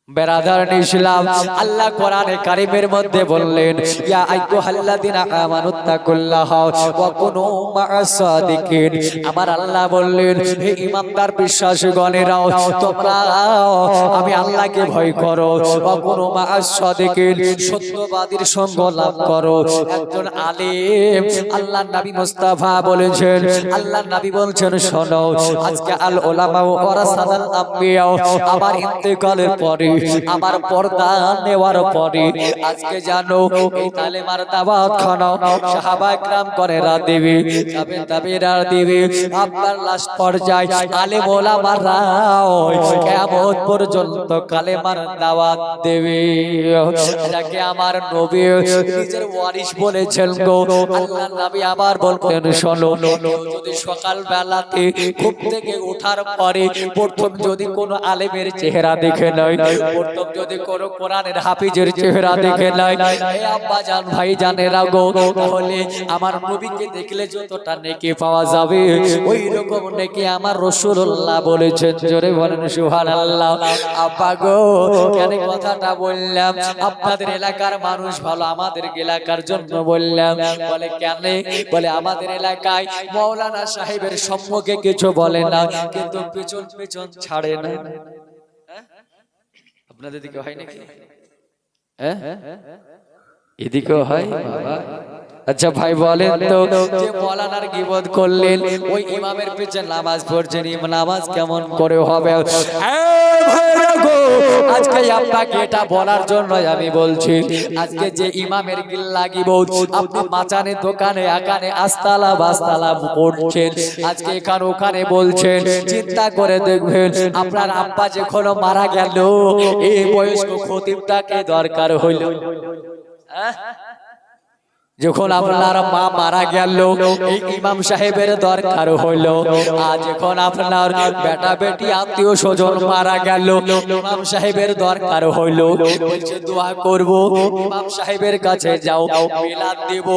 বেরাদার ইসলাম, আল্লাহ কোরআনে কারীমের মধ্যে বললেন, ইয়া আইয়ুহাল্লাযিনা আমানুত্তাকুল্লাহা ওয়া কুনু মা'আস সাদিকিন। আমার আল্লাহ বললেন, হে ঈমানদার বিশ্বাসীগণেরা, তোমরা আমি আল্লাহকে ভয় করো, ওয়া কুনু মা'আস সাদিকিন, সত্যবাদীর সঙ্গ লাভ করো। একজন আলেম আল্লাহর নবী মুস্তাফা বলেছেন, আল্লাহর নবী বলছেন, শোনো, আজকে আল উলামা ওয়ারাসাতুল আম্বিয়া, আমার ইন্তেকালের পরে, আমার পর্দা নেওয়ার পরে, আজকে জানো এই কালেমার দাওয়াত খানা সাহাবা একরাম করেরা দেবে, তাবেঈরা দেবে, আপনার লাস্ট পর্যায়ে আলেম ওলামারা কিয়ামত পর্যন্ত কালেমার দাওয়াত দেবে। যাকে আমার নবী নিজের ওয়ারিস বলেছেন গো, আল্লাহর নবী আবার বলতেন, শোনো, যদি সকাল বেলাতে ঘুম থেকে ওঠার পরে প্রথম যদি কোনো আলেমের চেহারা দেখে নয়, প্রথম যদি কোনো কোরআনের হাফিজের চেহারা দেখে নাই, এই আব্বা জান ভাই জানেরা গো, তাহলে আমার নবীকে দেখলে যতটা নেকি পাওয়া যাবে, ওই রকম নেকি আমার রাসূলুল্লাহ বলেছেন। জোরে বলেন সুবহানাল্লাহ। আব্বা গো, কেন কথাটা বললাম? আপনাদের এলাকার মানুষ ভালো, আমাদের এলাকার জন্য বললাম। বলে কেন? বলে আমাদের এলাকায় মাওলানা সাহেবের সম্মুখে কিছু বলে না, কিন্তু পেছন পেছন ছাড়ে না। আপনাদের দিকে হয় নাকি? এদিকেও হয় বাবা। আচ্ছা ভাই বলেন তো, যে মাওলানার গীবত করলেন, ওই ইমামের পিছনে নামাজ পড়ছেন, নামাজ কেমন করে হবে? আজকে আপনাকে এটা বলার জন্য আমি বলছি, আজকে যে ইমামের গিল্লা গীবত আপনি মাচানে দোকানে আকানে আস্তালা বাস্তালা পড়ছেন, আজকে এখানে ওখানে বলছেন, চিন্তা করে দেখবেন আপনার আব্বা যখন মারা গেল, এই বয়স্ক খতিবটাকে দরকার হইল। যখন আপনার মা মারা গেল এই ইমাম সাহেবের দরকার হইলো, আজ যখন আপনার বেটা বেটি আত্মীয় স্বজন মারা গেল ইমাম সাহেবের দরকার হইলো, বলছে দোয়া করব, ইমাম সাহেবের কাছে যাও, মিলাদ দেব,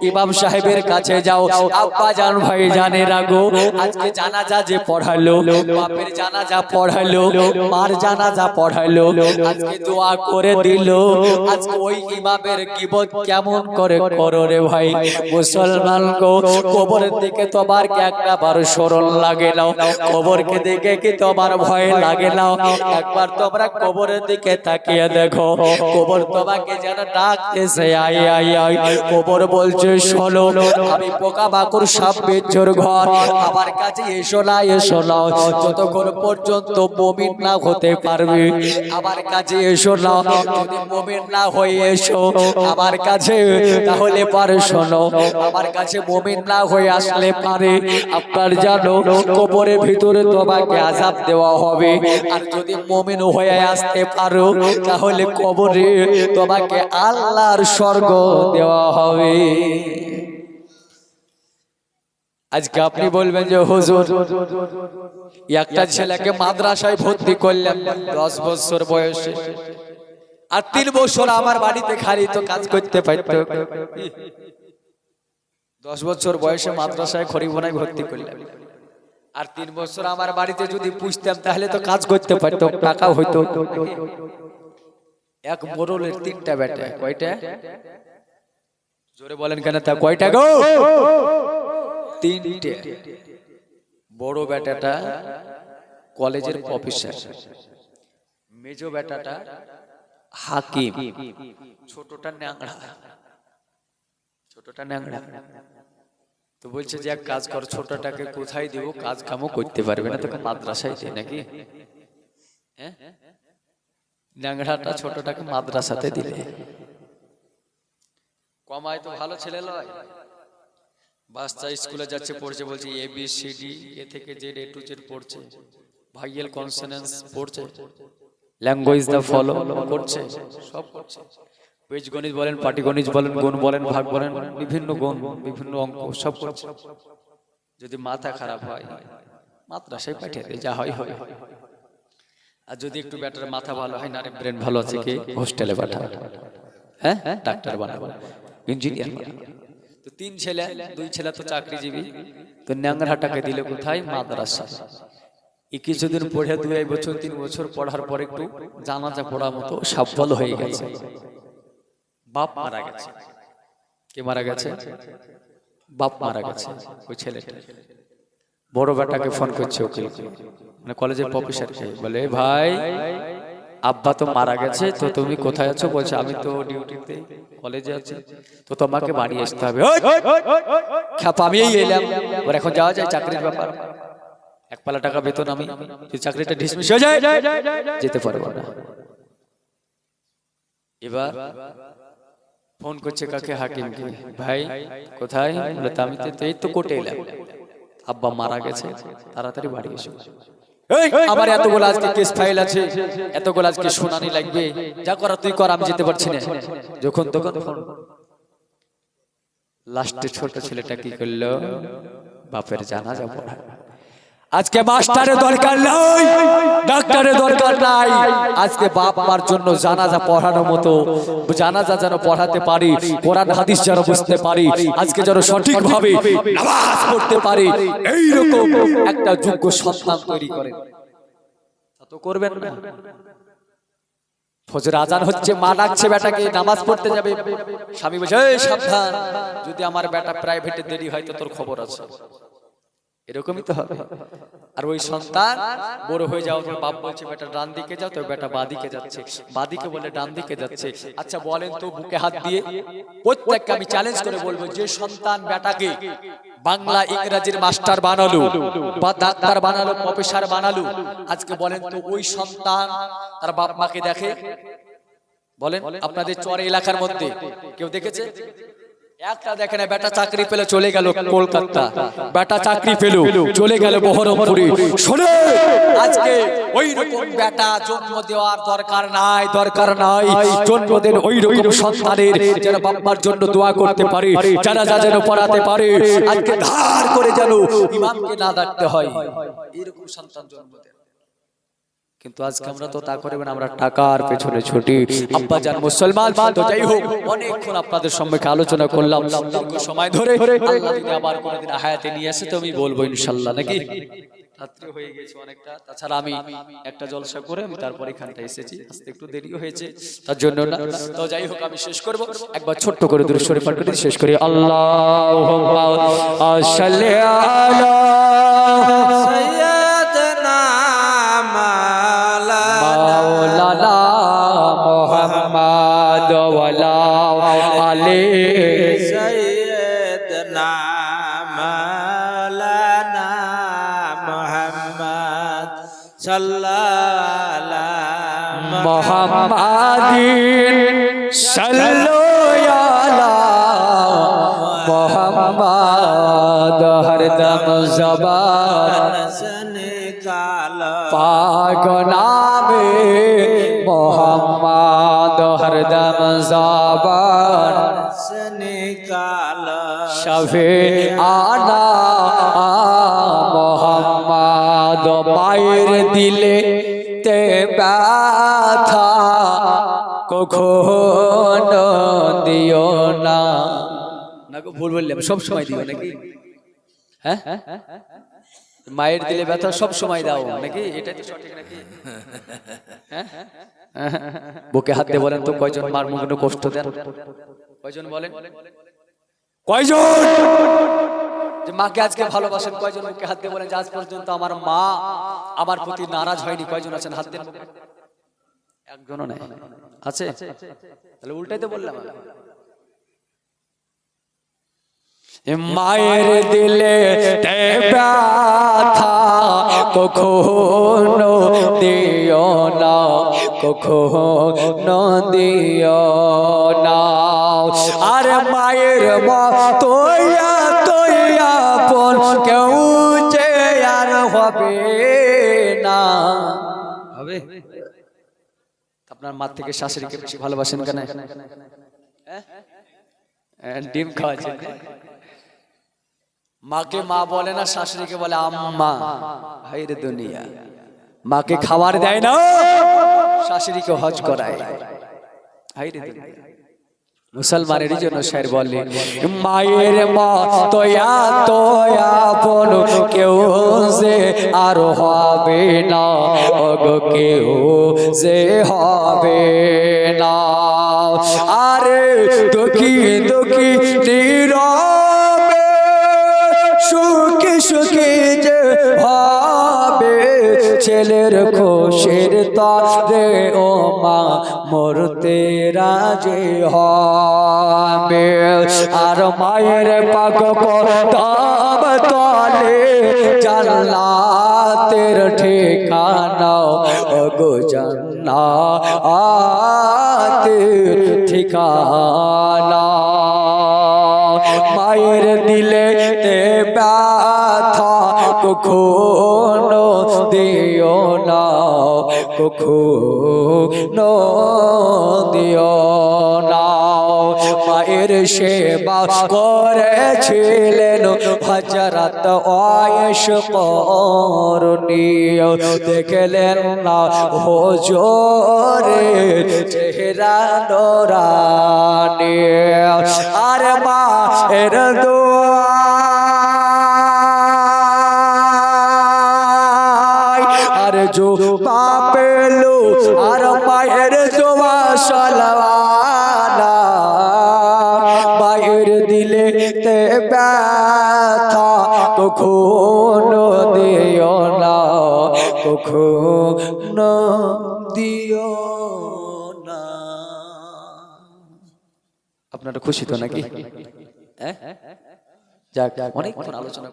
ইমাম সাহেবের কাছে যাও। আব্বা জান ভাই জানে রাগো, আজকে জানাজা যে পড়ালো, বাপের জানাজা পড়ালো, মার জানাজা পড়ালো, আজকে দোয়া করে দিল, আজকে ওই ইমামের কিবত কেমন করে করো রে ভাই। মুসলমান গো, কবরের দিকে তোমার কি একটা বার শরণ লাগে না? কবরকে দেখে কি তোমার ভয় লাগে না? একবার তোমরা কবরের দিকে তাকিয়ে দেখো, কবর তোমাকে যেন ডাকতেছে, আয় আয় আয়। কবর বলছে শোনো, আমি পোকা মাকড় সাপ বিচ্ছুর ঘর, আমার কাছে এসো না এসো না, যতক্ষণ পর্যন্ত মুমিন না হতে পারবে আমার কাছে এসো না। যদি মুমিন না হয়ে এসো আমার কাছে, তাহলে পারে শোনো, আমার কাছে মুমিন না হয়ে আসলে পারে আপনার জানো কবরের ভিতরে তোমাকে আযাব দেওয়া হবে। আর যদি মুমিন হয়ে আসতে পারো তাহলে কবরে তোমাকে আল্লাহর স্বর্গ দেওয়া হবে। আজকে আপনি বলবেন যে হুজুর একটা ছেলেকে মাদ্রাসায় ভর্তি করলেন 10 বছর বয়সে, আর 3 বছর আমার বাড়িতে খালি তো কাজ করতে পারতো। 10 বছর বয়সে মাদ্রাসায় খরিবনায় ভর্তি করলাম, আর 3 বছর আমার বাড়িতে যদি পুষতাম তাহলে তো কাজ করতে পারতো, টাকা হইতো। এক মোড়লের 3টা বেটা, কয়টা? জোরে বলেন কেন? তা কয়টা গো? 3টে। বড় বেটাটা কলেজের প্রফেসর, মেজো বেটাটা হাকিম, ছোটটা ন্যাংড়া। ছোটটা ন্যাংড়া তো বলছে যে এক কাজ কর, ছোটটাকে কোথায় দেব, কাজ কামও করতে পারবে না, তোকে মাদ্রাসায় দে নাকি। হ্যাঁ, ন্যাংড়াটা ছোটটাকে মাদ্রাসাতে দিলে কমায় তো ভালো ছেলে লয়। বাচ্চা স্কুলে যাচ্ছে, পড়ছে, বলছে ABCD এ থেকে জেড A to Z পড়ছে, ভাইয়েল কনসোনেন্স পড়ছে, ল্যাঙ্গুয়েজ দা ফলো করছে, সব করছে। বীজগণিত বলেন, পাটিগণিত বলেন, গুণ বলেন, ভাগ বলেন, বিভিন্ন গুণ, বিভিন্ন অঙ্ক সব করছে। যদি মাথা খারাপ হয় মাদ্রাসায় পাঠিয়ে দেয়, যা হয় হয়। আর যদি একটু ব্যাটার মাথা ভালো হয়, না ব্রেন ভালো আছে, কি হোস্টেলে পাঠাবে, হ্যাঁ ডাক্তার বানাবো, ইঞ্জিনিয়ার বানাবো। তো 3 ছেলে, 2 ছেলে তো চাকরিজীবী, তো ন্যাংরাটাকে দিলে কোথায়? মাদ্রাসা। কিছুদিন পড়ে 2 বছর 3 বছর পড়ার পর একটু জানাজা পড়ার মতো সাফল্য হয়ে গেছে, বাপ মারা গেছে। কে মারা গেছে? বাপ মারা গেছে। ওই ছেলেটা বড় বেটাকে ফোন করছে, ওকে মানে কলেজের প্রফেসরকে, বলে ভাই আব্বা তো মারা গেছে, তো তুমি কোথায় আছো? বলছে আমি তো ডিউটিতে কলেজে আছি, তো তোমাকে বাড়ি আসতে হবে। খ্যাপা আমি এই এলাম, ওর এখন যাওয়া যায়, চাকরির ব্যাপার, 1 পালা টাকা বেতন, আমি চাকরিটা ডিসমিস হয়ে যায়, যেতে পারবো না। এবার ফোন করছে কাকে? হাকিমকে, ভাই কোথায়? বলে আমি তো এই তো কোর্টে এলাম, আব্বা মারা গেছে, তাড়াতাড়ি বাড়ি এসো। আমার এতগুলো আজকে কেস ফাইল আছে, এতগুলো আজকে শুনানি লাগবে, যা করা তুই কর, আমি যেতে পারছি না। যখন তখন লাস্টে ছোট ছেলেটা কি করলো? বাপের জানাজা পড়া। আজকে মাস্টারের দরকার নাই, ডাক্তারের দরকার নাই, আজকে বাপ মার জন্য জানাজা পড়ানোর মতো জানাজা যেন পড়াতে পারি, কোরআন হাদিস যেন বুঝতে পারি, আজকে যেন সঠিকভাবে নামাজ পড়তে পারি, এইরকম একটা যোগ্য সন্তান তৈরি করেন। তা তো করবেন না। ফজর আজান হচ্ছে, মা ডাকছে বেটাকে, নামাজ পড়তে যাবে, স্বামী বলছে এই সাবধান, যদি আমার বেটা প্রাইভেটে দেরি হয় তো তোর খবর আছে। এরকমই তো হবে। আর ওই সন্তান বড় হয়ে যাও, বাপ বলছে বেটা ডান দিকে যাও, তো বেটা বাদিকে যাচ্ছে, বাদিকে বলে ডান দিকে যাচ্ছে। আচ্ছা বলেন তো, বুকে হাত দিয়ে প্রত্যেককে আমি চ্যালেঞ্জ করে বলবো, যে সন্তান বেটাকে বাংলা ইংরেজির মাস্টার বানালো, বা ডাক্তার বানালো, প্রফেসর বানালো, আজকে বলেন তো ওই সন্তান তার বাপ মাকে দেখে? বলেন আপনাদের চর এলাকার মধ্যে কেউ দেখেছে? একটা দেখেন বেটা চাকরি পেলে চলে গেল কলকাতা, বেটা চাকরি পেল চলে গেল বহরমপুরে। শুনে আজকে ওই রকম বেটা জন্ম দেওয়ার দরকার নাই, দরকার নাই। জন্মদিন ওই রকম সন্তানের যেন বাবার জন্য দোয়া করতে পারে, জানাজা যেন পড়াতে পারে, আজকে ধার করে যেন ইমামকে না ডাকতে হয়, এরকম সন্তান জন্ম দেন। কিন্তু আজকে আমরা তো তা করবেন, আমরা টাকার পেছনে ছুটি। আব্বা জান মুসলমান তো যাই হোক, অনেকক্ষণ আপনাদের সম্মুখে আলোচনা করলাম দীর্ঘ সময় ধরে। আল্লাহ যদি আবার কোনোদিন হায়াতে নিয়ে আসে তো আমি বলবো ইনশাআল্লাহ, নাকি? রাত্রি হয়ে গেছে অনেকটা, তাছাড়া আমি একটা জলসা করে আমি তারপর এখানটা এসেছি, আজকে একটু দেরি হয়েছে তার জন্য না। তো যাই হোক আমি শেষ করব, একবার ছোট্ট করে দুরূদ শরীফ পাঠ করে শেষ করি। আল্লাহুম্মা সাল্লি আলা সাইয়্যিদিনা মাওলানা মুহাম্মদ ওয়ালা আলি সাইয়্যিদিনা মাওলানা মুহাম্মদ সাল্লাল্লাহু মুহাম্মাদিন সাল্লু আলা মুহাম্মদ হরদম জবান পাক নামে মুহাম্মদ হরদম জবান শফে আনা মুহাম্মদ মায়ের দিলে তে ব্যথা কখনো দিও না। না গো ভুল বললাম, সব সময় দিও নাকি? হ্যাঁ, মায়ের দিলে ব্যথা সব সময় দাও নাকি? এটা তো সঠিক নাকি? হ্যাঁ, বুকে হাত দিয়ে বলেন তো কয়জন মার মুখে কষ্ট দেন? কয়জন বলেন? কয়জন যে মাকে আজকে ভালোবাসেন? কয়জন মুখে হাত দিয়ে বলেন যে আজ পর্যন্ত আমার মা আমার প্রতি নারাজ হয়নি? কয়জন আছেন হাত দেন? একজনও নাই। আছে? তাহলে উল্টাই তো বললাম। মায়ের দিলে ব্যথা কখনো দিও না, কখনো দিও না। আর মায়ের মতো আপন কেউ যে আর হবে না। হবে? আপনার মা থেকে শাশুড়িকে বেশি ভালোবাসেন কেন? ডিম খাওয়াচ্ছেন। মাকে মা বলে না, শাশুড়িকে বলে আম্মা। হায়রে দুনিয়া, মাকে খাবার দেয় না, শাশুড়িকে হজ করায়। হায়রে দুনিয়া। মুসলমানের জন্য শের বলে মায়ের মা তোয়া তোয়া আপন কেউ যে আর হবে না, ওগো কেউ যে হবে না। আরে দুঃখী দুঃখী নীরবে সুখী সুখী যে হবে, ছেলের খুশির তরে ও মা মরতে রাজি হবে। আর মায়ের পাক কদম তলে জান্নাতের ঠিকানা, ওগো জান্নাতের ঠিকানা। মায়ের দিলে ব্যথা কখনো দিও না, কখনো দিও না। মায়ের সেবা করেছিলেন হযরত আয়েশ করণী, দেখলেন না হুজুরের চেহারা নূরানী। আর মায়ের দোয়া আর जो পাপেলো, আর মায়ের দোয়া সালাওয়ালা। মায়ের দিলে তে ব্যথা কখনো দিও না, কখনো দিও না। আপনারা খুশি তো নাকি? যাক, অনেকক্ষণ আলোচনা